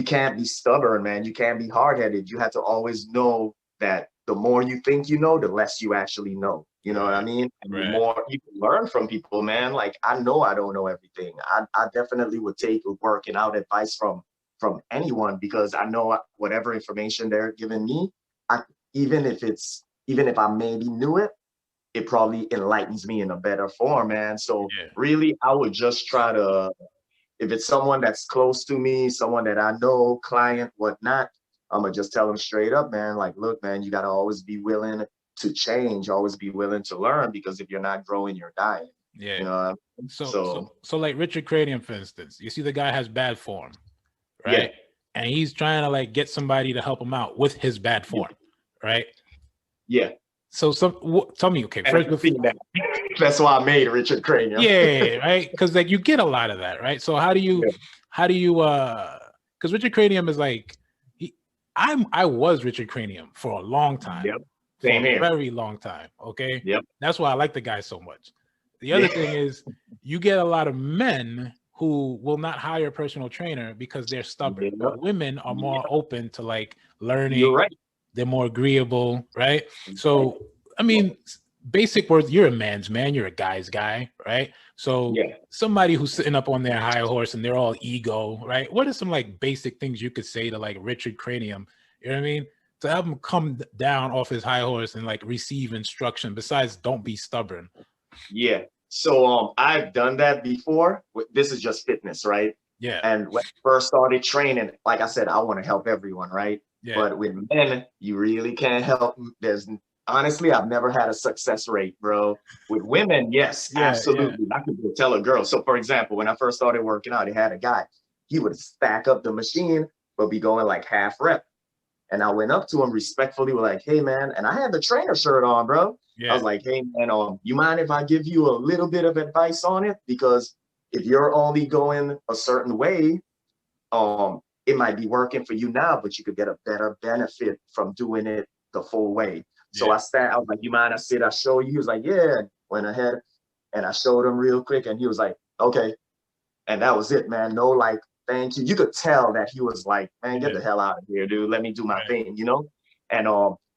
can't be stubborn, man. You can't be hard-headed. You have to always know that the more you think you know, the less you actually know. You know what I mean? And the more you can learn from people, man. Like I know I don't know everything. I definitely would take working out advice from anyone, because I know whatever information they're giving me, even if I maybe knew it, it probably enlightens me in a better form, man. So really, I would just try to, if it's someone that's close to me, someone that I know, client, whatnot, I'm gonna just tell them straight up, man, like, look, man, you gotta always be willing to change, always be willing to learn, because if you're not growing, you're dying. Yeah. You know what I mean? So like Richard Cranium, for instance, you see the guy has bad form, right? And he's trying to like get somebody to help him out with his bad form, right? Yeah. So tell me, okay, first, that's why I made Richard Cranium. Yeah, right. Because like you get a lot of that, right? So how do you because Richard Cranium is like I was Richard Cranium for a long time. Same here. Very long time. Okay. That's why I like the guy so much. The other thing is you get a lot of men who will not hire a personal trainer because they're stubborn. But women are more open to like learning. You're right. They're more agreeable, right? So, I mean, basic words, you're a man's man, you're a guy's guy, right? So somebody who's sitting up on their high horse and they're all ego, right? What are some like basic things you could say to like Richard Cranium, you know what I mean? To have him come down off his high horse and like receive instruction besides don't be stubborn. Yeah. So I've done that before. This is just fitness, right? Yeah. And when I first started training, like I said, I want to help everyone, right? But with men, you really can't help. Honestly, I've never had a success rate, bro. With women, yes, absolutely. I could tell a girl. So for example, when I first started working out, I had a guy, he would stack up the machine, but be going like half rep. And I went up to him respectfully, was like, hey man, and I had the trainer shirt on, bro. I was like, hey man, you mind if I give you a little bit of advice on it? Because if you're only going a certain way, it might be working for you now, but you could get a better benefit from doing it the full way. So I was like, you mind I show you? He was like, yeah, went ahead. And I showed him real quick and he was like, okay. And that was it, man. No, like, thank you. You could tell that he was like, man, get the hell out of here, dude. Let me do my thing, you know? And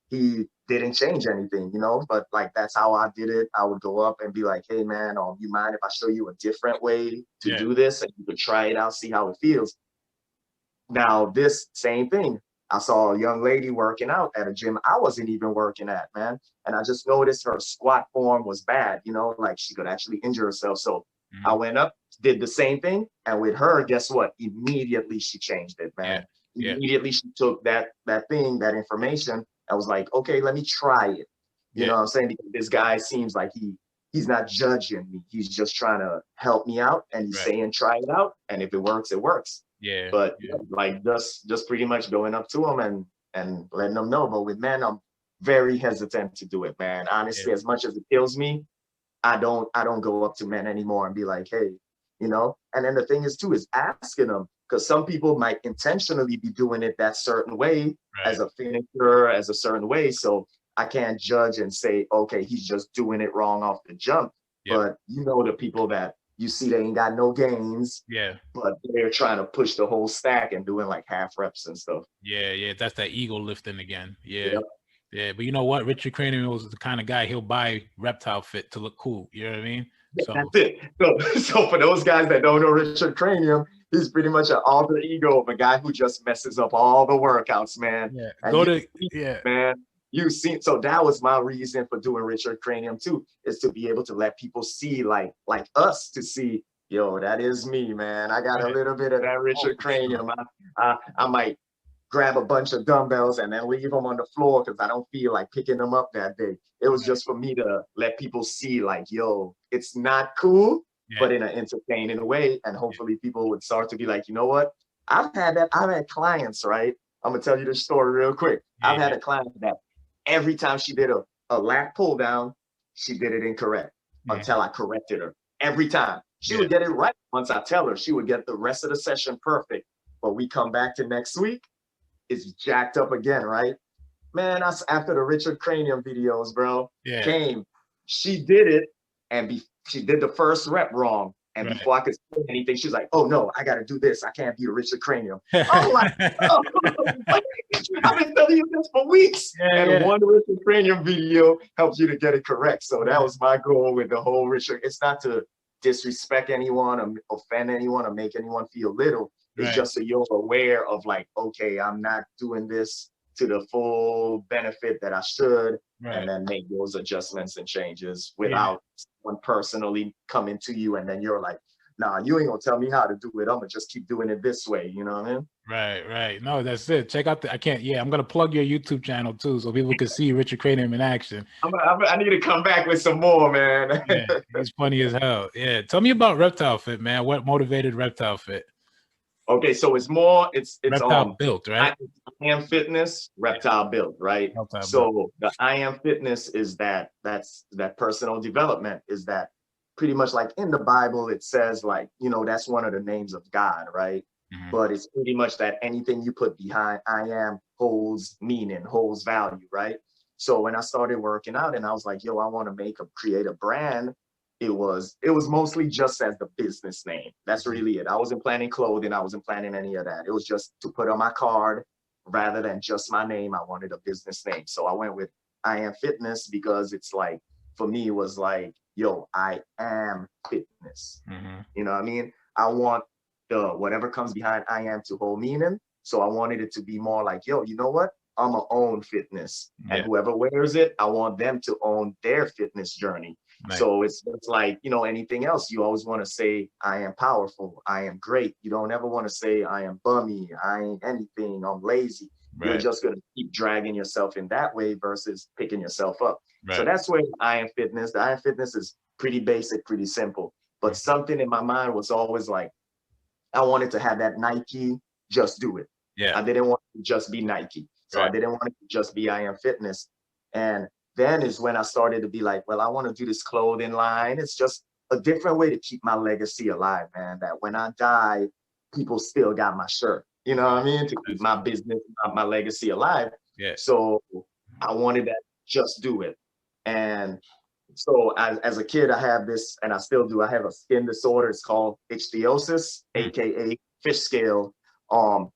he didn't change anything, you know? But like, that's how I did it. I would go up and be like, hey, man, you mind if I show you a different way to do this? And you could try it out, see how it feels. Now, this same thing, I saw a young lady working out at a gym I wasn't even working at, man. And I just noticed her squat form was bad, you know, like she could actually injure herself. So I went up, did the same thing. And with her, guess what? Immediately she changed it, man. Immediately she took that information. I was like, okay, let me try it. You know what I'm saying? Because this guy seems like he's not judging me. He's just trying to help me out. And he's saying, try it out. And if it works, it works. But like just pretty much going up to him and letting them know. But with men, I'm very hesitant to do it, man. Honestly, as much as it kills me, I don't go up to men anymore and be like, hey, you know. And then the thing is too is asking them, because some people might intentionally be doing it that certain way as a finisher, as a certain way. So I can't judge and say, okay, he's just doing it wrong off the jump. But you know, the people that you see, they ain't got no gains, but they're trying to push the whole stack and doing like half reps and stuff. That's that ego lifting again. But you know what? Richard Cranium was the kind of guy, he'll buy Reptile Fit to look cool. You know what I mean? So that's it. So for those guys that don't know Richard Cranium, he's pretty much an alter ego of a guy who just messes up all the workouts, man. Man. You see, so that was my reason for doing Richard Cranium too, is to be able to let people see, like us, to see, yo, that is me, man. I got a little bit of that Richard Cranium. I might grab a bunch of dumbbells and then leave them on the floor because I don't feel like picking them up that day. It was just for me to let people see, like, yo, it's not cool, but in an entertaining way. And hopefully people would start to be like, you know what? I've had clients, right? I'm gonna tell you this story real quick. I've had a client that every time she did a lat pull down, she did it incorrect until I corrected her. Every time. She would get it right once I tell her. She would get the rest of the session perfect. But we come back to next week, it's jacked up again, right? Man, after the Richard Cranium videos, bro, came, she did it, and she did the first rep wrong. And before I could say anything, she's like, oh no, I gotta do this. I can't be a Richard Cranium. I'm like, oh, I've been telling you this for weeks. One Richard Cranium video helps you to get it correct. So that was my goal with the whole Richard. It's not to disrespect anyone or offend anyone or make anyone feel little. It's just so you're aware of, like, okay, I'm not doing this to the full benefit that I should, and then make those adjustments and changes without someone personally coming to you, and then you're like, nah, you ain't gonna tell me how to do it. I'm gonna just keep doing it this way. You know what I mean? Right. No, that's it. Check out I'm gonna plug your YouTube channel too, so people can see Richard Cranium in action. I need to come back with some more, man. He's funny as hell. Tell me about Reptile Fit, man. What motivated Reptile Fit? Okay, so it's Reptile Built, right? I Am Fitness, Reptile Built, right? So the I Am Fitness is that personal development, is that pretty much like in the Bible, it says, like, you know, that's one of the names of God, right? But it's pretty much that anything you put behind I am holds meaning, holds value, right? So when I started working out and I was like, yo, I want to create a brand, it was mostly just as the business name. That's really it. I wasn't planning clothing. I wasn't planning any of that. It was just to put on my card rather than just my name. I wanted a business name. So I went with I Am Fitness because it's like, for me, it was like, yo, I am fitness. You know what I mean? I want whatever comes behind I am to hold meaning. So I wanted it to be more like, yo, you know what? I'm gonna own fitness. And whoever wears it, I want them to own their fitness journey. So it's like, you know, anything else, you always want to say, I am powerful, I am great. You don't ever want to say, I am bummy, I ain't anything, I'm lazy. You're just going to keep dragging yourself in that way versus picking yourself up. So that's where I Am Fitness. The I Am Fitness is pretty basic, pretty simple. But something in my mind was always like, I wanted to have that Nike, just do it. I didn't want it to just be Nike. So I didn't want it to just be I Am Fitness. And then is when I started to be like, well, I want to do this clothing line. It's just a different way to keep my legacy alive, man. That when I die, people still got my shirt. You know what I mean? To keep my business, my legacy alive. So I wanted that, just do it. And So as a kid, I have this, and I still do. I have a skin disorder. It's called ichthyosis, aka fish scale.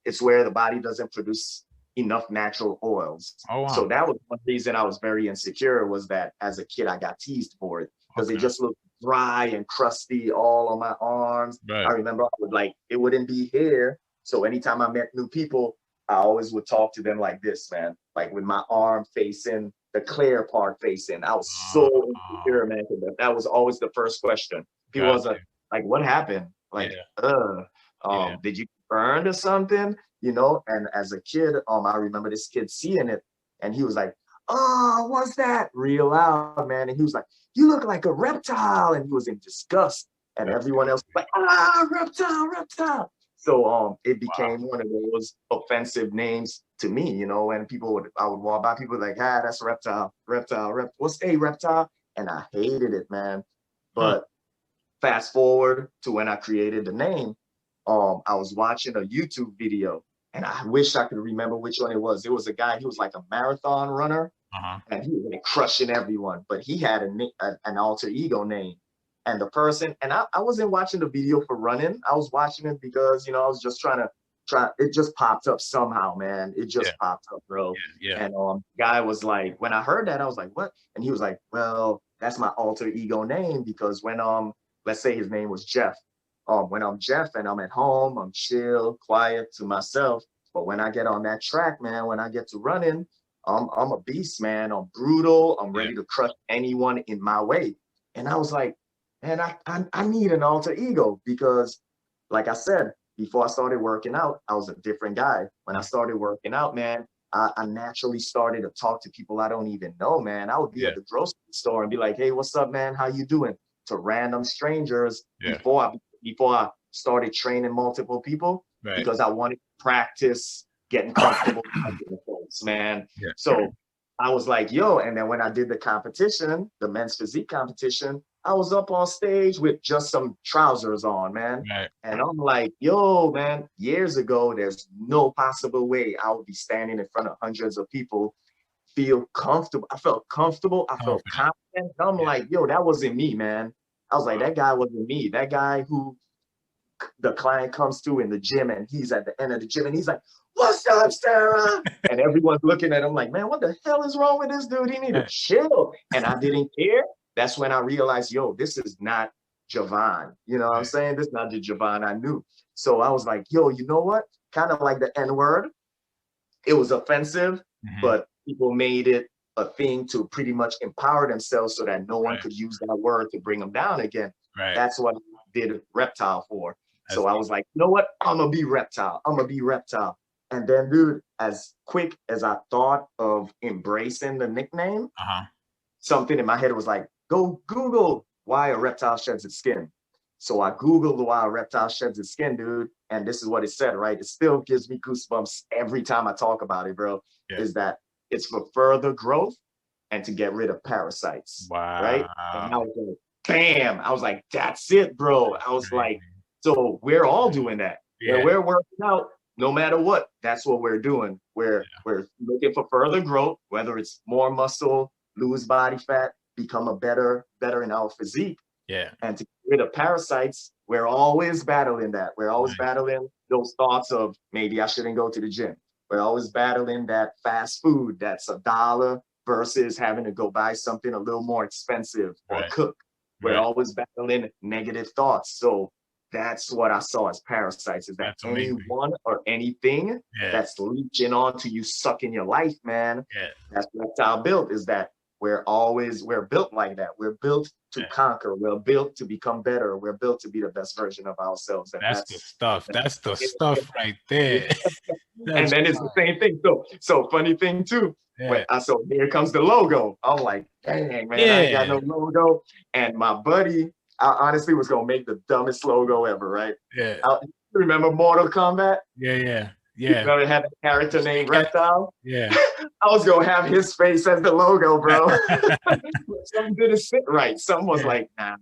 It's where the body doesn't produce enough natural oils. Oh So wow. that was one reason I was very insecure, was that as a kid I got teased for it because it Okay. just looked dry and crusty all on my arms. I Right. remember I would like, it wouldn't be here. So anytime I met new people, I always would talk to them like this, man, like with my arm facing the clear part facing. I was so insecure, man. That was always the first question. People Got was you. like, what happened? Like, Yeah. Yeah. did you burn or something? You know, and as a kid, I remember this kid seeing it and he was like, oh, what's that? Real loud, man. And he was like, you look like a reptile. And he was in disgust. And That's everyone else was like, ah, reptile, reptile. So it wow. became one of those offensive names to me, you know, and I would walk by, people like, ah, that's reptile, what's a reptile? And I hated it, man. Huh. But fast forward to when I created the name, I was watching a YouTube video and I wish I could remember which one it was. It was a guy, he was like a marathon runner Uh-huh. and he was like crushing everyone, but he had an alter ego name. And the person, and I wasn't watching the video for running. I was watching it because, I was just it just popped up somehow, man. It Yeah. just popped up, bro. Yeah. And guy was like, when I heard that, I was like, what? And he was like, well, that's my alter ego name because when let's say his name was Jeff. When I'm Jeff and I'm at home, I'm chill, quiet to myself. But when I get on that track, man, when I get to running, I'm a beast, man. I'm brutal. I'm Yeah. ready to crush anyone in my way. And I was like, man, I need an alter ego because, like I said, before I started working out, I was a different guy. When I started working out, man, I naturally started to talk to people I don't even know, man. I would be Yeah. at the grocery store and be like, hey, what's up, man? How you doing? To random strangers Yeah. before I started training multiple people Right. because I wanted to practice getting comfortable with folks, man. Yeah. So I was like, yo, and then when I did the competition, the men's physique competition, I was up on stage with just some trousers on, man. Right. And I'm like, yo, man, years ago, there's no possible way I would be standing in front of hundreds of people, feel comfortable. I felt comfortable. I felt Confident. confident. I'm Yeah. like, yo, that wasn't me, man. I was like, Wow. that guy wasn't me. That guy who the client comes to in the gym and he's at the end of the gym and he's like, what's up, Sarah? And everyone's looking at him like, man, what the hell is wrong with this dude? He need to chill. And I didn't care. That's when I realized, yo, this is not Jovan. You know what I'm saying? This is not the Jovan I knew. So I was like, yo, you know what? Kind of like the N-word. It was offensive, but people made it a thing to pretty much empower themselves so that no one could use that word to bring them down again. Right. That's what I did Reptile for. That's So I was like, you know what? I'm gonna be Reptile. I'm gonna be Reptile. And then, dude, as quick as I thought of embracing the nickname, something in my head was like, go Google why a reptile sheds its skin. So I Googled why a reptile sheds its skin, dude. And this is what it said, right? It still gives me goosebumps every time I talk about it, bro. Yeah. Is that it's for further growth and to get rid of parasites. Wow. Right? And I was like, bam. I was like, that's it, bro. I was like, so we're all doing that. Yeah. When we're working out, no matter what, that's what we're doing. We're looking for further growth, whether it's more muscle, lose body fat, become a better in our physique. Yeah. And to get rid of parasites, we're always battling that. We're always battling those thoughts of maybe I shouldn't go to the gym. We're always battling that fast food that's $1 versus having to go buy something a little more expensive or cook. We're always battling negative thoughts. So that's what I saw as parasites, is that anyone or anything that's leeching onto you, sucking your life, man. Yeah. That's Reptile Built, is that we're built like that. We're built to conquer. We're built to become better. We're built to be the best version of ourselves. And that's the stuff. That's the stuff right there. And then it's the same thing. So funny thing too. Yeah. So here comes the logo. I'm like, dang, man, I ain't got no logo. And my buddy, I honestly was gonna make the dumbest logo ever, right? Yeah. Remember Mortal Kombat? Yeah. Remember it had a character named Reptile? Yeah. I was gonna have his face as the logo, bro. Something didn't sit right. Something was like, nah,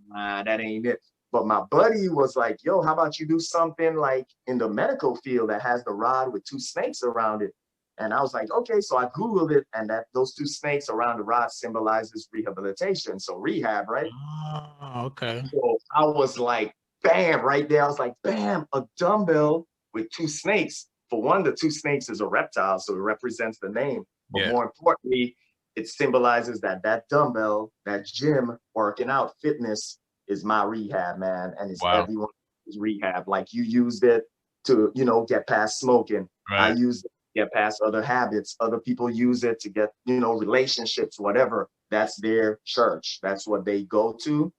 that ain't it. But my buddy was like, yo, how about you do something like in the medical field that has the rod with 2 snakes around it? And I was like, okay, so I Googled it, and that those two snakes around the rod symbolizes rehabilitation. So rehab, right? Oh, okay. So I was like, bam, right there. I was like, bam, a dumbbell with two snakes. For one, the two snakes is a reptile, so it represents the name. But Yeah. more importantly, it symbolizes that that dumbbell, that gym, working out, fitness is my rehab, man. And it's Wow. everyone's rehab. Like you used it to, get past smoking. I Right. used it to get past other habits. Other people use it to get, relationships, whatever. That's their church. That's what they go to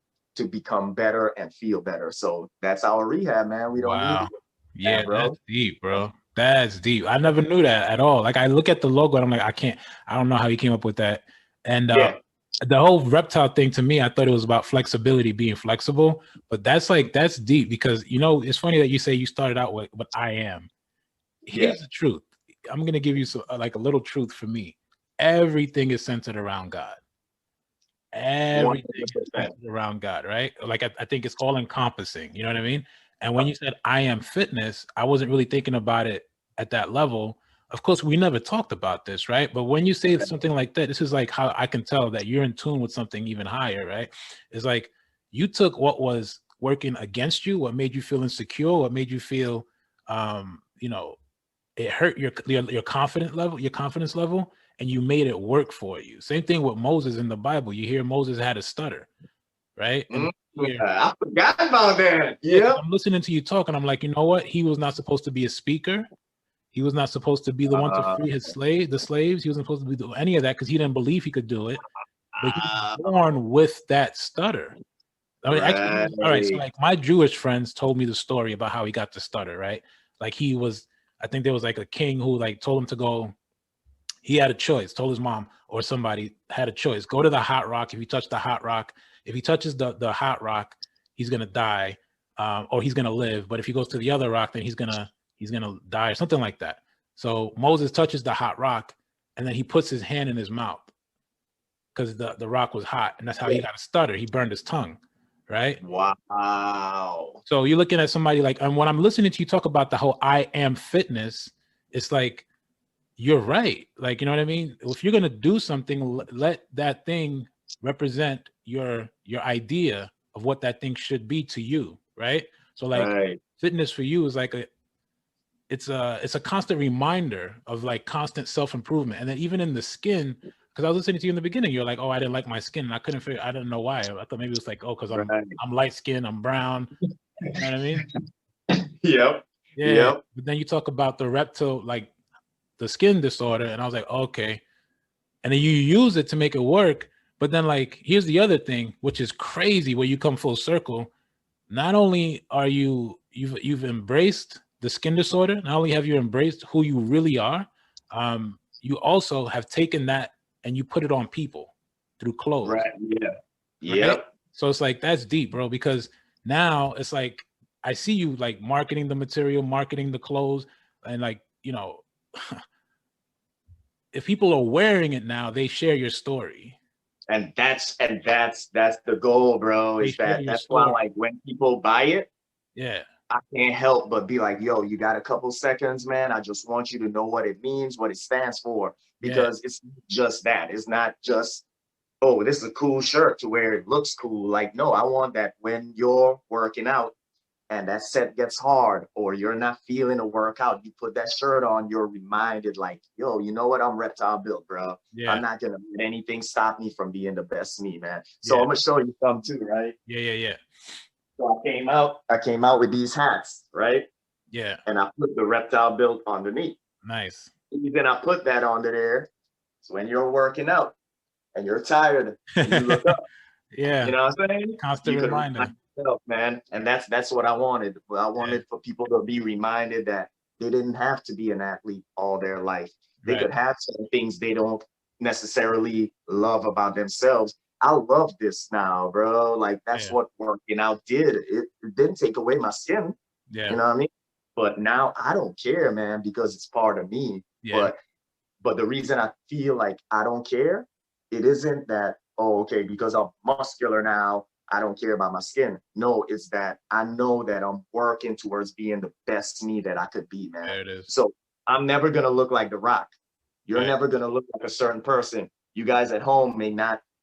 become better and feel better. So that's our rehab, man. We don't need to Wow. get Yeah, that, bro. that's deep, bro. That's deep. I never knew that at all. Like I look at the logo and I'm like, I don't know how you came up with that. And Yeah. the whole reptile thing to me, I thought it was about flexibility, being flexible. But that's deep because it's funny that you say you started out with what I am. Yeah. Here's the truth. I'm gonna give you like a little truth for me. Everything is centered around God. Everything is 100%. centered around God, right? Like I think it's all encompassing. You know what I mean? And when you said I am fitness, I wasn't really thinking about it at that level. Of course, we never talked about this, right? But when you say something like that, this is like how I can tell that you're in tune with something even higher, right? It's like you took what was working against you, what made you feel insecure, what made you feel, it hurt your confidence level, and you made it work for you. Same thing with Moses in the Bible. You hear Moses had a stutter, right? And I forgot about that. yeah, because Yep. I'm listening to you talk, and I'm like, you know what? He was not supposed to be a speaker. He was not supposed to be the one to Uh, free the slaves. He wasn't supposed to do any of that because he didn't believe he could do it. But he uh, was born with that stutter. I mean, actually, all right. So, right. like, my Jewish friends told me the story about how he got the stutter, right? Like, I think there was like a king who like told him to go. He had a choice, told his mom or somebody had a choice. Go to the hot rock. If you touch the hot rock, if he touches the hot rock, he's gonna die, or he's gonna live. But if he goes to the other rock, then he's gonna die or something like that. So Moses touches the hot rock, and then he puts his hand in his mouth because the rock was hot, and that's how he got a stutter. He burned his tongue, right? Wow. So you're looking at somebody like, and when I'm listening to you talk about the whole I am fitness, it's like you're right. Like, you know what I mean? If you're gonna do something, let that thing represent your idea of what that thing should be to you, right? So like Right. fitness for you is like it's a constant reminder of like constant self-improvement. And then even in the skin, because I was listening to you in the beginning, you're like, oh, I didn't like my skin. And I didn't know why. I thought maybe it was like, oh, because Right. I'm light skinned, I'm brown. You know what I mean? Yep. Yeah. Yep. But then you talk about the reptile, like the skin disorder, and I was like, okay. And then you use it to make it work. But then, like, here's the other thing, which is crazy where you come full circle. Not only are you've embraced the skin disorder, not only have you embraced who you really are, you also have taken that and you put it on people through clothes, Right. Yeah. right? Yep. So it's like that's deep, bro, because now it's like I see you like marketing the material, marketing the clothes, and like, if people are wearing it now, they share your story. And that's the goal, bro. They Is share that your that's why, story. like, when people buy it, Yeah. I can't help but be like, yo, you got a couple seconds, man. I just want you to know what it means, what it stands for, Yeah. because it's just that. It's not just, oh, this is a cool shirt to wear. It looks cool. Like, no, I want that when you're working out and that set gets hard or you're not feeling a workout, you put that shirt on, you're reminded, like, yo, you know what? I'm Reptile Built, bro. I'm Yeah. not gonna let anything stop me from being the best me, man. So Yeah. I'm gonna show you some too, right? Yeah. Yeah. Yeah. So I came out with these hats, right? Yeah. And I put the Reptile Built underneath. Nice. Then I put that under there. So when you're working out and you're tired and you look up, Yeah. you know what I'm saying? Constant You could reminder. remind yourself, man. And that's what I wanted. I Yeah. wanted for people to be reminded that they didn't have to be an athlete all their life. They Right. could have some things they don't necessarily love about themselves. I love this now, bro. Like, that's Yeah. what working out did. It didn't take away my skin. Yeah. You know what I mean? But now I don't care, man, because it's part of me. Yeah. But the reason I feel like I don't care, it isn't that, oh, okay, because I'm muscular now, I don't care about my skin. No, it's that I know that I'm working towards being the best me that I could be, man. There it is. So I'm never gonna look like The Rock. You're never going to look like a certain person. You guys at home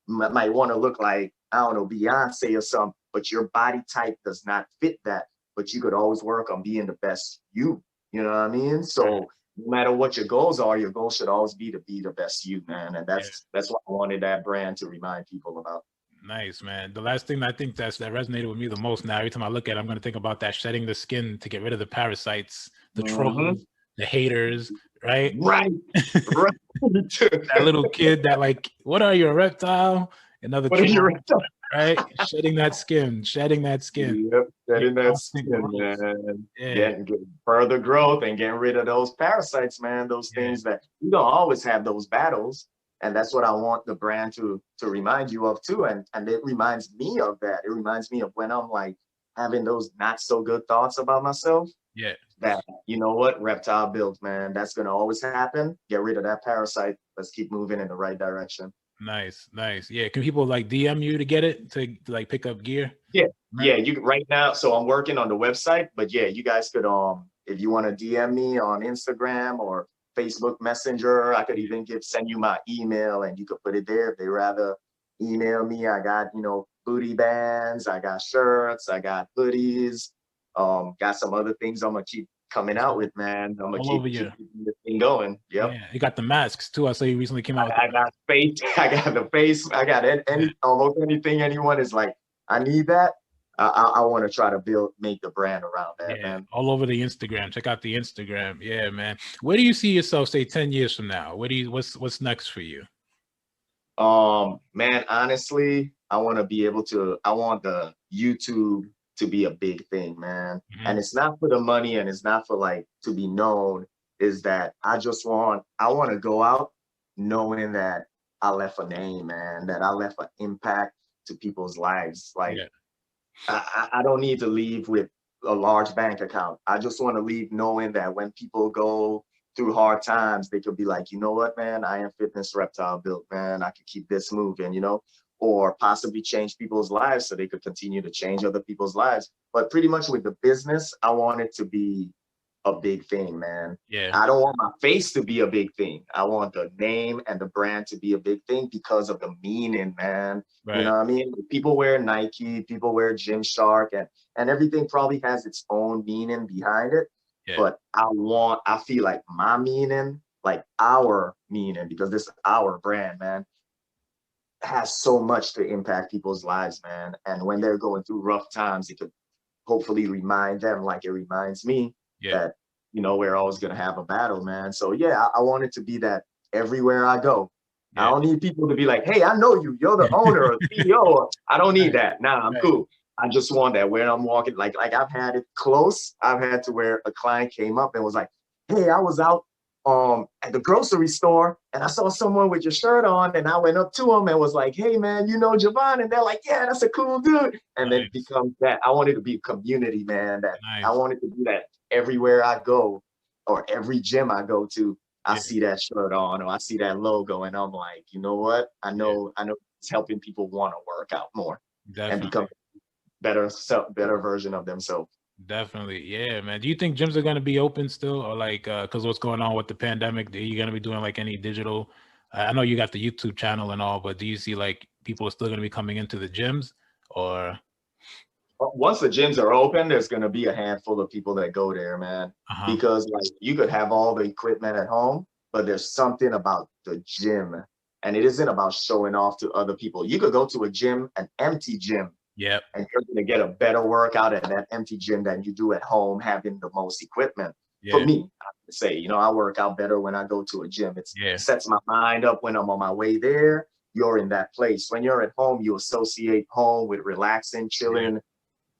might want to look like, I don't know, Beyonce or something, but your body type does not fit that. But you could always work on being the best you. You know what I mean? So no matter what your goals are, your goal should always be to be the best you, man. And that's what I wanted that brand to remind people about. Nice, man. The last thing I think that resonated with me the most now, every time I look at it, I'm going to think about that shedding the skin to get rid of the parasites, the trolls, the haters, right? Right. Right. That little kid that like, what are you, a reptile? Another troll, right? Shedding that skin. Yep, shedding that skin, man. Getting further growth and getting rid of those parasites, man. Those things that you don't always have those battles. And that's what I want the brand to remind you of too. And it reminds me of that. It reminds me of when I'm like having those not so good thoughts about myself. Yeah. That, you know what, Reptile Built, man. That's gonna always happen. Get rid of that parasite. Let's keep moving in the right direction. Nice, nice. Yeah. Can people like DM you to get it to like pick up gear? Yeah. Yeah, you can right now. So I'm working on the website, but yeah, you guys could if you want to DM me on Instagram or Facebook Messenger, I could even send you my email and you could put it there if they rather email me. I got, booty bands, I got shirts, I got hoodies, got some other things I'm gonna keep coming out with, man. I'm gonna keep this thing going. Yep. Yeah, you got the masks too. I saw you recently came out. I got face. I got the face. I got almost anything anyone is like, I need that. I want to try to make the brand around that, man. All over the Instagram. Check out the Instagram. Yeah, man. Where do you see yourself, say 10 years from now? What's next for you? Man, honestly, I want the YouTube to be a big thing, man. And it's not for the money and it's not for like to be known, is that I want to go out knowing that I left a name, man, that I left an impact to people's lives. Like, I don't need to leave with a large bank account. I just want to leave knowing that when people go through hard times, they could be like, you know what, man, I am Fitness Reptile Built, man. I could keep this moving, or possibly change people's lives so they could continue to change other people's lives. But pretty much with the business, I want it to be a big thing, man. Yeah. I don't want my face to be a big thing. I want the name and the brand to be a big thing because of the meaning, man. Right. You know what I mean? People wear Nike, people wear Gymshark, and everything probably has its own meaning behind it. Yeah. But I feel like my meaning, like our meaning, because this is our brand, man, has so much to impact people's lives, man. And when they're going through rough times, it could hopefully remind them, like it reminds me, that, we're always going to have a battle, man. So yeah, I want it to be that everywhere I go. I don't need people to be like, hey, I know you, you're the owner or CEO. I don't need that. Nah, I'm cool. I just want that when I'm walking, like I've had it close. I've had to where a client came up and was like, hey, I was out at the grocery store and I saw someone with your shirt on, and I went up to him and was like, hey man, you know Jovan? And they're like, yeah, that's a cool dude. And then it becomes that. I want it to be a community, man. That I want it to be that everywhere I go or every gym I go to, I see that shirt on or I see that logo and I'm like, you know what? I know it's helping people want to work out more and become better version of themselves. Definitely. Yeah, man. Do you think gyms are going to be open still, or like because what's going on with the pandemic, are you going to be doing like any digital? I know you got the YouTube channel and all, but do you see like people are still going to be coming into the gyms, or? Once the gyms are open, there's going to be a handful of people that go there, man, because like you could have all the equipment at home, but there's something about the gym, and it isn't about showing off to other people. You could go to a gym, an empty gym. Yep. And you're going to get a better workout at that empty gym than you do at home having the most equipment. For me, I would say, I work out better when I go to a gym. It sets my mind up when I'm on my way there. You're in that place. When you're at home, you associate home with relaxing, chilling,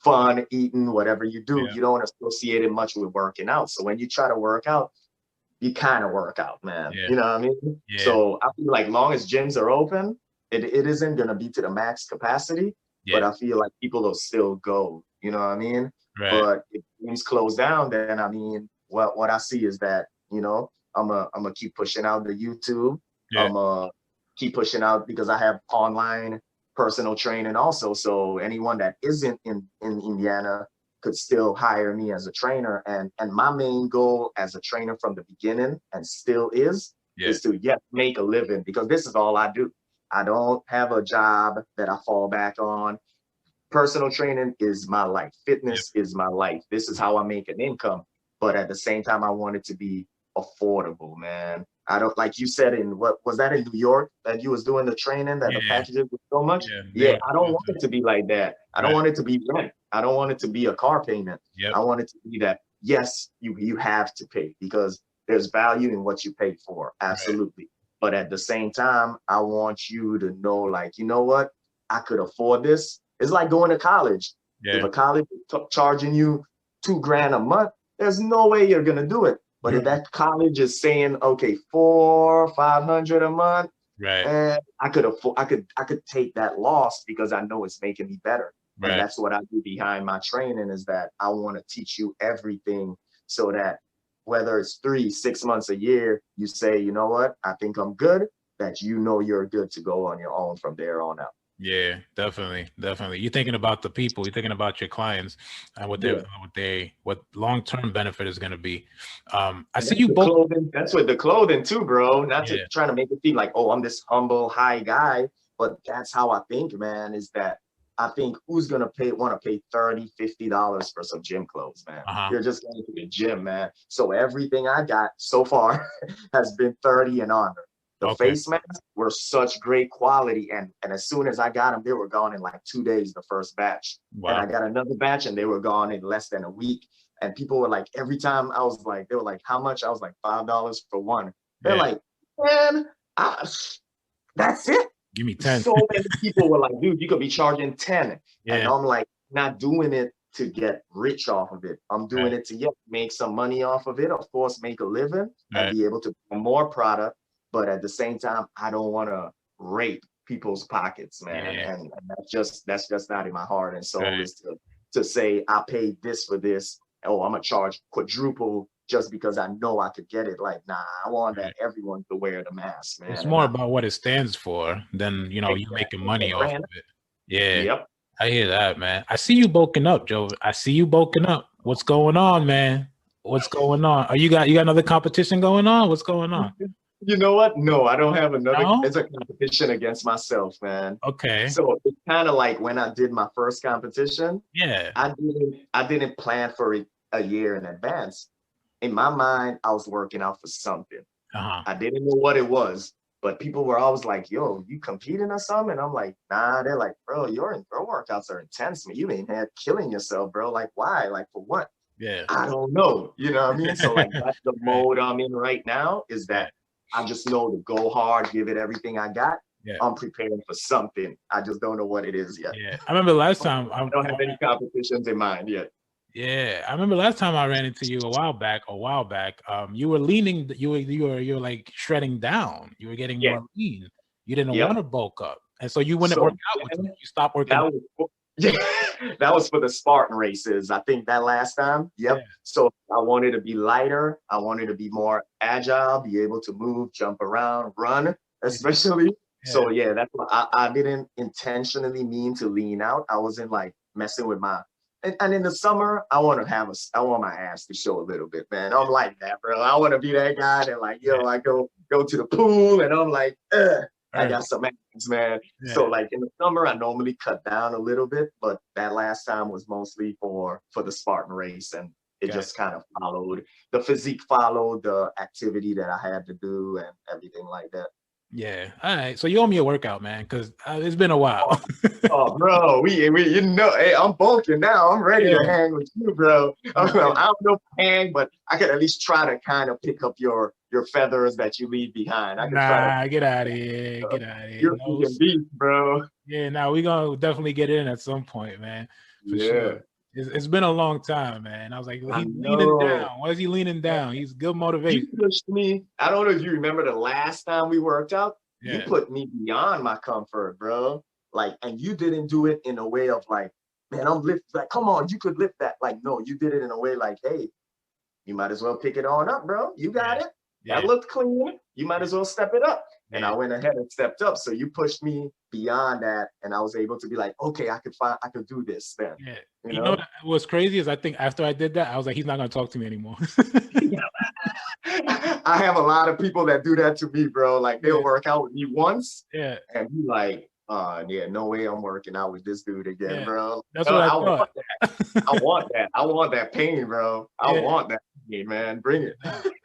fun, eating, whatever you do. You don't associate it much with working out. So when you try to work out, you kind of work out, man. You know what I mean? So I feel like long as gyms are open, it isn't going to be to the max capacity. But I feel like people will still go, you know what I mean? Right. But if things close down, then I mean, what I see is that, I'm gonna keep pushing out the YouTube. I'm gonna keep pushing out because I have online personal training also. So anyone that isn't in Indiana could still hire me as a trainer. And my main goal as a trainer from the beginning and still is is to make a living, because this is all I do. I don't have a job that I fall back on. Personal training is my life. Fitness is my life. This is how I make an income. But at the same time, I want it to be affordable, man. I don't, like you said, in what was that, in New York, that you was doing the training, that the packages were so much. I don't want it to be like that. I don't want it to be rent. I don't want it to be a car payment. I want it to be that, yes, you have to pay, because there's value in what you pay for. Absolutely. But at the same time, I want you to know, like, you know what? I could afford this. It's like going to college. If a college is charging you $2,000 a month, there's no way you're gonna do it. But if that college is saying, okay, $400-500 a month, and I could take that loss, because I know it's making me better. And that's what I do behind my training, is that I want to teach you everything, so that whether it's 3-6 months, a year, you say, you know what, I think I'm good, that you know you're good to go on your own from there on out. Yeah, definitely. You're thinking about the people, you're thinking about your clients, and what long-term benefit is going to be. I see you both. That's with the clothing too, bro. Not to trying to make it seem like, oh, I'm this humble, high guy, but that's how I think, man. Is that I think, who's gonna want to pay $30-50 for some gym clothes, man? You're just going to the gym, man. So everything I got so far has been 30 and under. The face masks were such great quality, and as soon as I got them, they were gone in like 2 days, the first batch. And I got another batch, and they were gone in less than a week. And people were like, every time I was like, they were like, how much? I was like, $5 for one. They're like, man, that's it. Give me 10. So many people were like, dude, you could be charging 10. And I'm like, not doing it to get rich off of it. I'm doing it to make some money off of it, of course, make a living, and be able to buy more product. But at the same time, I don't want to rape people's pockets, man. And that's just not in my heart and soul, is to say, I paid this for this. Oh, I'm gonna charge quadruple just because I know I could get it. Like, nah, I want that everyone to wear the mask, man. It's more about what it stands for than, you making money off of it. Yeah. I hear that, man. I see you bulking up, Joe. I see you bulking up. What's going on, man? What's going on? You got another competition going on? What's going on? You know what? No, I don't have another. No? It's a competition against myself, man. Okay. So it's kind of like when I did my first competition. I didn't plan for it a year in advance. In my mind, I was working out for something. I didn't know what it was, but people were always like, yo, you competing or something? And I'm like, nah. They're like, bro, your workouts are intense, man. You ain't had killing yourself, bro. Like, why? Like, for what? I don't know. You know what I mean? So like, that's the mode I'm in right now, is that I just know to go hard, give it everything I got. I'm preparing for something. I just don't know what it is yet. I remember last time. I don't have any competitions in mind yet. I remember last time I ran into you a while back. You were leaning. You were like shredding down. You were getting more lean. You didn't want to bulk up, and so you wouldn't work out with you. You stopped working out. That was for the Spartan races. I think that last time. So I wanted to be lighter. I wanted to be more agile, be able to move, jump around, run, especially. So that's what I didn't intentionally mean to lean out. I wasn't like messing with my. And in the summer, I want my ass to show a little bit, man. I'm like that, bro. I want to be that guy that like, I go to the pool and I'm like, I got some ass, man. So like in the summer, I normally cut down a little bit, but that last time was mostly for the Spartan race, and it just kind of followed. The physique followed the activity that I had to do and everything like that. Yeah. All right. So you owe me a workout, man, because it's been a while. Oh, bro, we hey, I'm bulking now. I'm ready to hang with you, bro. I don't know if I hang, but I could at least try to kind of pick up your feathers that you leave behind. Get out of here. Get out of here. You're a beast, bro. Yeah, we're going to definitely get in at some point, man. For sure. It's been a long time, man. I was like, he's leaning down. Why is he leaning down? He's good motivation. You pushed me. I don't know if you remember the last time we worked out. You put me beyond my comfort, bro. Like, and you didn't do it in a way of like, man, I'm lift. Like, come on, you could lift that. Like, no, you did it in a way like, hey, you might as well pick it on up, bro. You got it. That looked clean. You might as well step it up. And I went ahead and stepped up. So you pushed me beyond that, and I was able to be like, okay, I could do this then. You know what's crazy is I think after I did that, I was like, he's not gonna talk to me anymore. I have a lot of people that do that to me, bro. Like they'll Yeah. work out with me once Yeah. and be like, yeah, no way I'm working out with this dude again, Yeah. bro. That's No, what I I want thought. that. I want that. I want that pain, bro. I Yeah. want that pain, man. Bring it.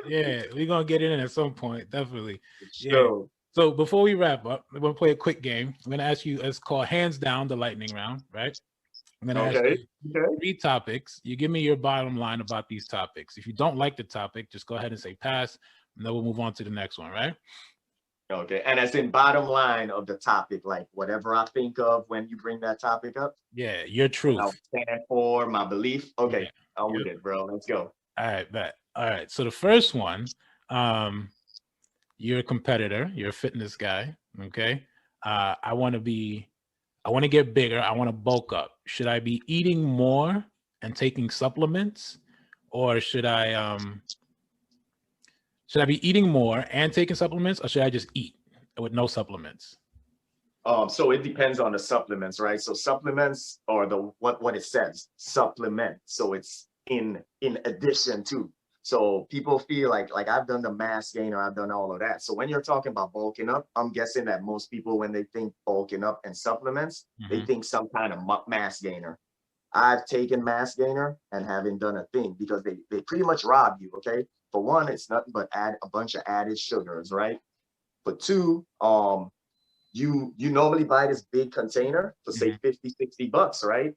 Yeah, we're gonna get in it at some point, definitely. Yeah. So, So before we wrap up, we're gonna play a quick game. I'm gonna ask you, it's called hands down, the lightning round, right? I'm gonna ask okay. you Okay. 3 topics. You give me your bottom line about these topics. If you don't like the topic, just go ahead and say pass, and then we'll move on to the next one, right? Okay. And that's in bottom line of the topic, like whatever I think of when you bring that topic up, Yeah, your what I truth. stand for, my belief. Okay. Yeah. I'm Yep. with it, bro. Let's go. All right, bet. All right. So the first one, you're a competitor, you're a fitness guy. Okay. I want to get bigger. I want to bulk up. Should I be eating more and taking supplements, or should I be eating more and taking supplements, or should I just eat with no supplements? So it depends on the supplements, right? So supplements are the what it says, supplement. So it's in addition to. So people feel like I've done the mass gainer, I've done all of that. So when you're talking about bulking up, I'm guessing that most people, when they think bulking up and supplements, they think some kind of mass gainer. I've taken mass gainer and haven't done a thing because they pretty much rob you. Okay, for one, it's nothing but add a bunch of added sugars, right? For two, you normally buy this big container for say 50, $60, right?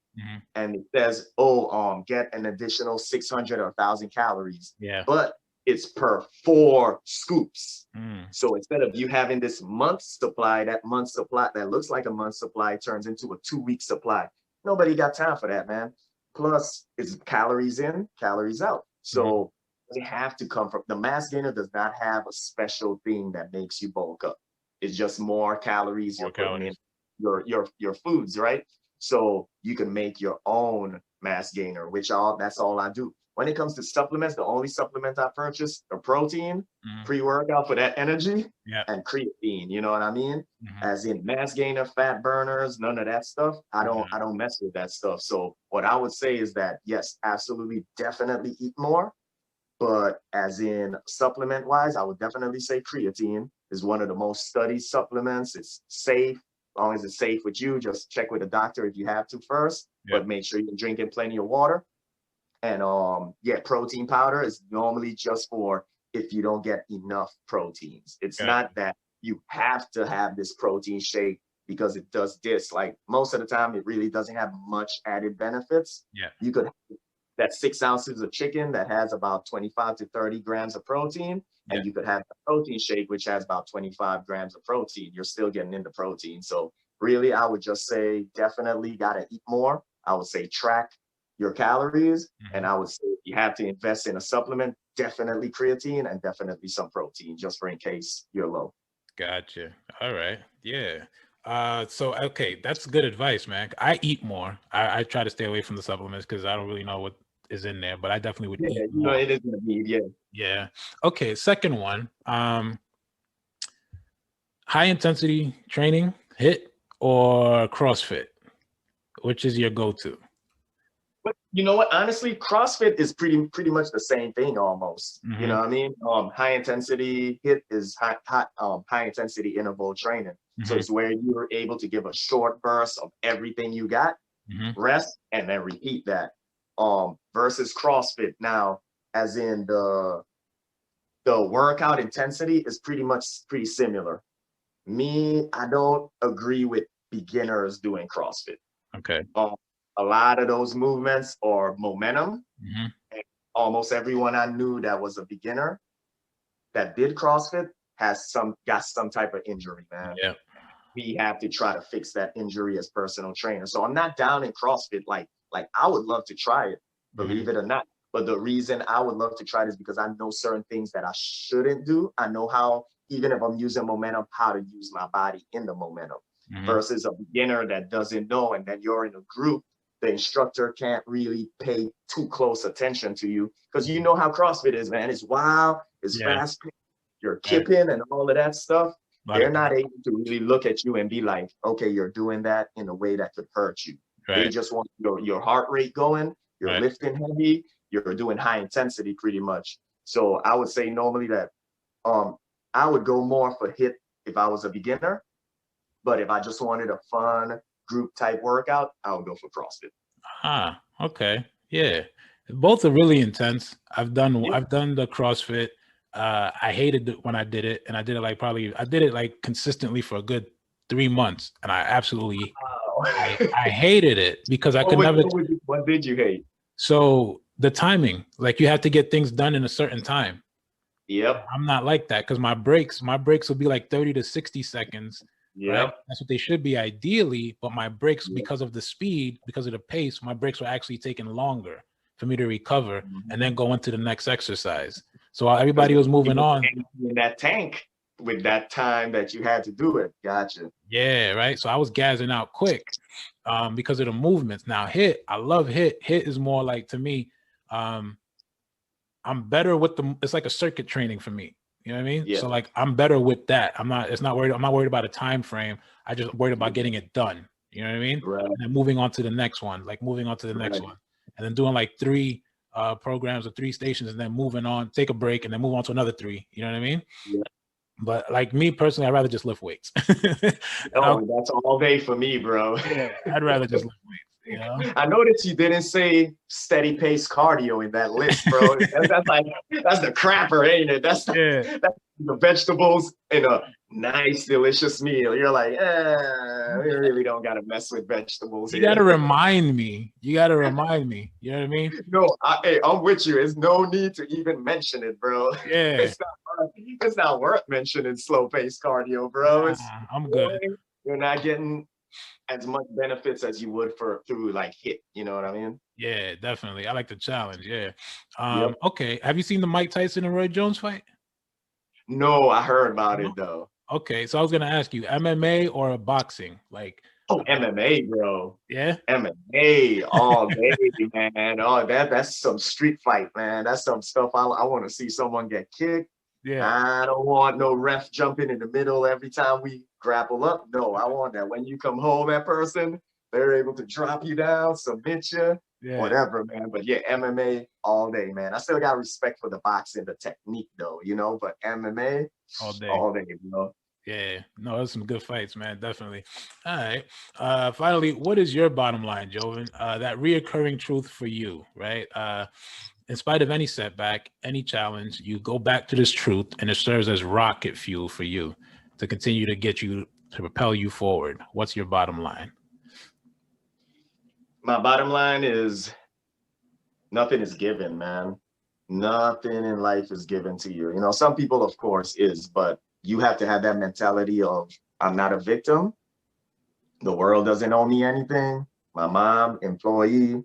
And it says, oh, get an additional 600 or 1,000 calories. Yeah. But it's per 4 scoops. So instead of you having this month's supply, that looks like a month's supply turns into a 2-week supply. Nobody got time for that, man. Plus, it's calories in, calories out. So they have to come from the mass gainer. Does not have a special thing that makes you bulk up. It's just more calories you're putting in your foods, right? So you can make your own mass gainer, that's all I do. When it comes to supplements, the only supplement I purchase are protein, pre-workout for that energy, and creatine. You know what I mean? As in mass gainer, fat burners, none of that stuff. I don't mess with that stuff. So what I would say is that yes, absolutely, definitely eat more. But as in supplement wise, I would definitely say creatine is one of the most studied supplements. It's safe. As long as it's safe with you, just check with a doctor if you have to first, but make sure you're drinking plenty of water. And protein powder is normally just for if you don't get enough proteins. It's not that you have to have this protein shake because it does this. Like most of the time, it really doesn't have much added benefits. You could have that 6 ounces of chicken that has about 25 to 30 grams of protein. And you could have a protein shake, which has about 25 grams of protein. You're still getting into protein. So really, I would just say definitely got to eat more. I would say track your calories. And I would say if you have to invest in a supplement, definitely creatine and definitely some protein just for in case you're low. Gotcha. All right. Yeah. So okay, that's good advice, man. I eat more. I try to stay away from the supplements because I don't really know what is in there, but I definitely would eat more. It is gonna be, Yeah. Okay. Second one. High intensity training, HIIT or CrossFit? Which is your go-to? But you know what? Honestly, CrossFit is pretty much the same thing almost. You know what I mean? High intensity HIIT is high intensity interval training. So it's where you're able to give a short burst of everything you got, rest, and then repeat that. Versus CrossFit now, as in the workout intensity is pretty similar. Me, I don't agree with beginners doing CrossFit. Okay. A lot of those movements are momentum. And almost everyone I knew that was a beginner that did CrossFit got some type of injury, man. Yeah. We have to try to fix that injury as personal trainers. So I'm not down in CrossFit. Like I would love to try it, believe it or not. But the reason I would love to try it is because I know certain things that I shouldn't do. I know how, even if I'm using momentum, how to use my body in the momentum. Versus a beginner that doesn't know, and then you're in a group, the instructor can't really pay too close attention to you because you know how CrossFit is, man. It's wild, it's fast, you're kipping and all of that stuff. They're not able to really look at you and be like, okay, you're doing that in a way that could hurt you. They just want your heart rate going, you're lifting heavy, you're doing high intensity pretty much. So I would say normally that I would go more for HIIT if I was a beginner, but if I just wanted a fun group type workout, I would go for CrossFit. Ah, okay. Yeah. Both are really intense. I've done the CrossFit. I hated it when I did it, and I did it like consistently for a good 3 months, and I absolutely I hated it because I could never. What did you hate? So the timing, like you have to get things done in a certain time. Yep. I'm not like that because my breaks will be like 30 to 60 seconds. Yep. Right? That's what they should be ideally, but my breaks, because of the speed, because of the pace, my breaks were actually taking longer for me to recover and then go into the next exercise. So everybody was moving on. In that tank with that time that you had to do it. Gotcha. Yeah, right. So I was gassing out quick because of the movements. Now HIIT, I love HIIT. HIIT is more like, to me, I'm better with it's like a circuit training for me. You know what I mean? Yeah. So like I'm better with that. I'm not worried about a time frame. I just worried about getting it done. You know what I mean? Right. And then moving on to the next one, and then doing like 3 programs or 3 stations, and then moving on, take a break, and then move on to another 3. You know what I mean? Yeah. But like me personally, I'd rather just lift weights. No, that's all day for me, bro. Yeah, I'd rather just lift weights. You know? I noticed you didn't say steady pace cardio in that list, bro. that's the crapper, ain't it? That's the vegetables in a nice, delicious meal. You're like, we really don't gotta mess with vegetables. You gotta remind me. You know what I mean? No, I'm with you. There's no need to even mention it, bro. Yeah, it's not worth mentioning slow pace cardio, bro. I'm good. You're not getting as much benefits as you would through like HIIT, you know what I mean? Yeah, definitely. I like the challenge. Yeah. Okay. Have you seen the Mike Tyson and Roy Jones fight? No, I heard about it though. Okay, so I was gonna ask you, MMA or boxing? Like, MMA, bro. Yeah, MMA all day, man. Oh, that's some street fight, man. That's some stuff I want to see someone get kicked. Yeah, I don't want no ref jumping in the middle every time we grapple up. No, I want that when you come home, that person, they're able to drop you down, submit you, whatever, man. But yeah, MMA all day, man. I still got respect for the boxing, the technique, though, you know. But MMA all day, you know. Yeah, no, there's some good fights, man. Definitely. All right. Finally, what is your bottom line, Jovan? That reoccurring truth for you, right? In spite of any setback, any challenge, you go back to this truth, and it serves as rocket fuel for you to continue to to propel you forward. What's your bottom line? My bottom line is nothing is given, man. Nothing in life is given to you. You know, some people, of course, is, but you have to have that mentality of, I'm not a victim. The world doesn't owe me anything. My mom, employee,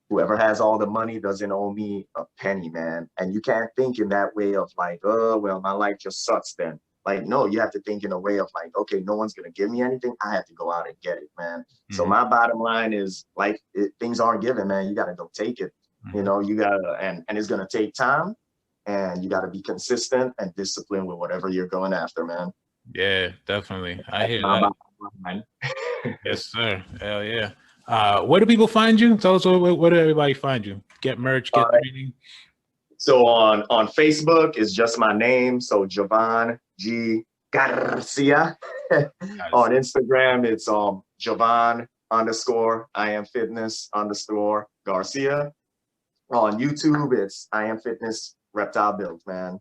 whoever has all the money doesn't owe me a penny, man. And you can't think in that way of like, oh, well, my life just sucks then. Like, no, you have to think in a way of like, okay, no one's going to give me anything. I have to go out and get it, man. Mm-hmm. So my bottom line is like, things aren't given, man. You got to go take it. Mm-hmm. You know, you got to, and it's going to take time, and you got to be consistent and disciplined with whatever you're going after, man. Yeah, definitely. I hear that. Yes, sir. Hell yeah. Where do people find you? Tell us where do everybody find you? Get merch, get training. So on Facebook is just my name. So Jovan G Garcia. On Instagram, it's Jovan _I am fitness _ Garcia. On YouTube, it's I am fitness Reptile Built, man.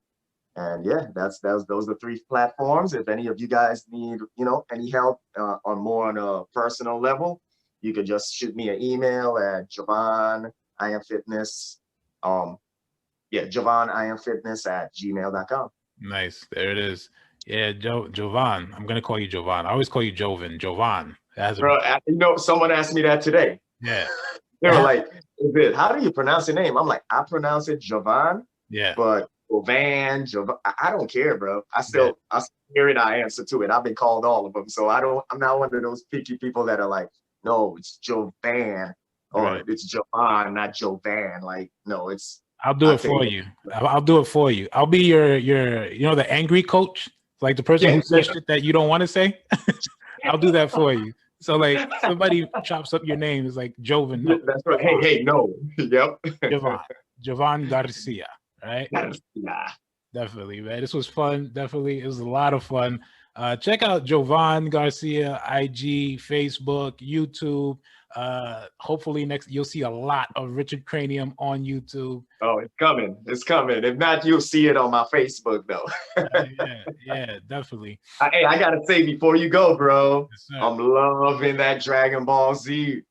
And yeah, those are 3 platforms. If any of you guys need, you know, any help on a personal level, you could just shoot me an email at Jovan I am fitness. Jovan I am fitness @gmail.com. Nice. There it is. Yeah, Jovan. I'm gonna call you Jovan. I always call you Jovan. Jovan. Bro, you know, someone asked me that today. Yeah. They were like, how do you pronounce your name? I'm like, I pronounce it Jovan. Yeah. But Jovan, I don't care, bro. I hear it, I answer to it. I've been called all of them. So I'm not one of those picky people that are like, no, it's Jovan. Or it's Jovan, not Jovan. Like, no, it's I'll do it for you. I'll do it for you. I'll be your you know, the angry coach, like the person who says shit that you don't want to say. I'll do that for you. So like somebody chops up your name, is like Jovan. No, that's right. Hey, no. Yep. Jovan Garcia, right? Garcia. Definitely, man. This was fun. Definitely, it was a lot of fun. Check out Jovan Garcia, IG, Facebook, YouTube. Hopefully next you'll see a lot of Richard Cranium on YouTube. Oh, it's coming. It's coming. If not, you'll see it on my Facebook though. Yeah, definitely. Hey, I gotta say before you go, bro, Yes, I'm loving that Dragon Ball Z.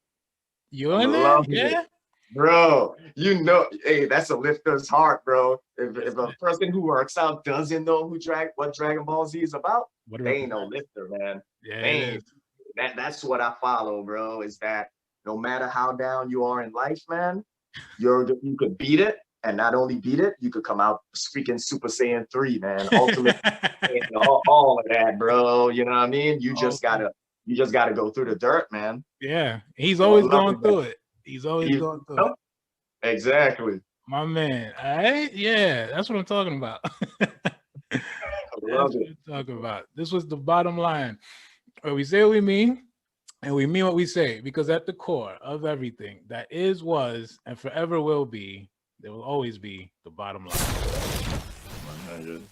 You I'm in there? loving Yeah. it. Bro, you know, hey, that's a lifter's heart, bro. If a person who works out doesn't know what Dragon Ball Z is about, they ain't no lifter, man. Yeah, They ain't, that's what I follow, bro. Is that no matter how down you are in life, man, you could beat it, and not only beat it, you could come out freaking Super Saiyan 3, man. Ultimate, all of that, bro. You know what I mean? You just gotta go through the dirt, man. Yeah, he's So always going through it. He's always You going through know? it. Exactly. My man. All right. Yeah, that's what I'm talking about. That's what I'm talking about. This was the bottom line. Where we say what we mean, and we mean what we say, because at the core of everything that is, was, and forever will be, there will always be the bottom line. 100.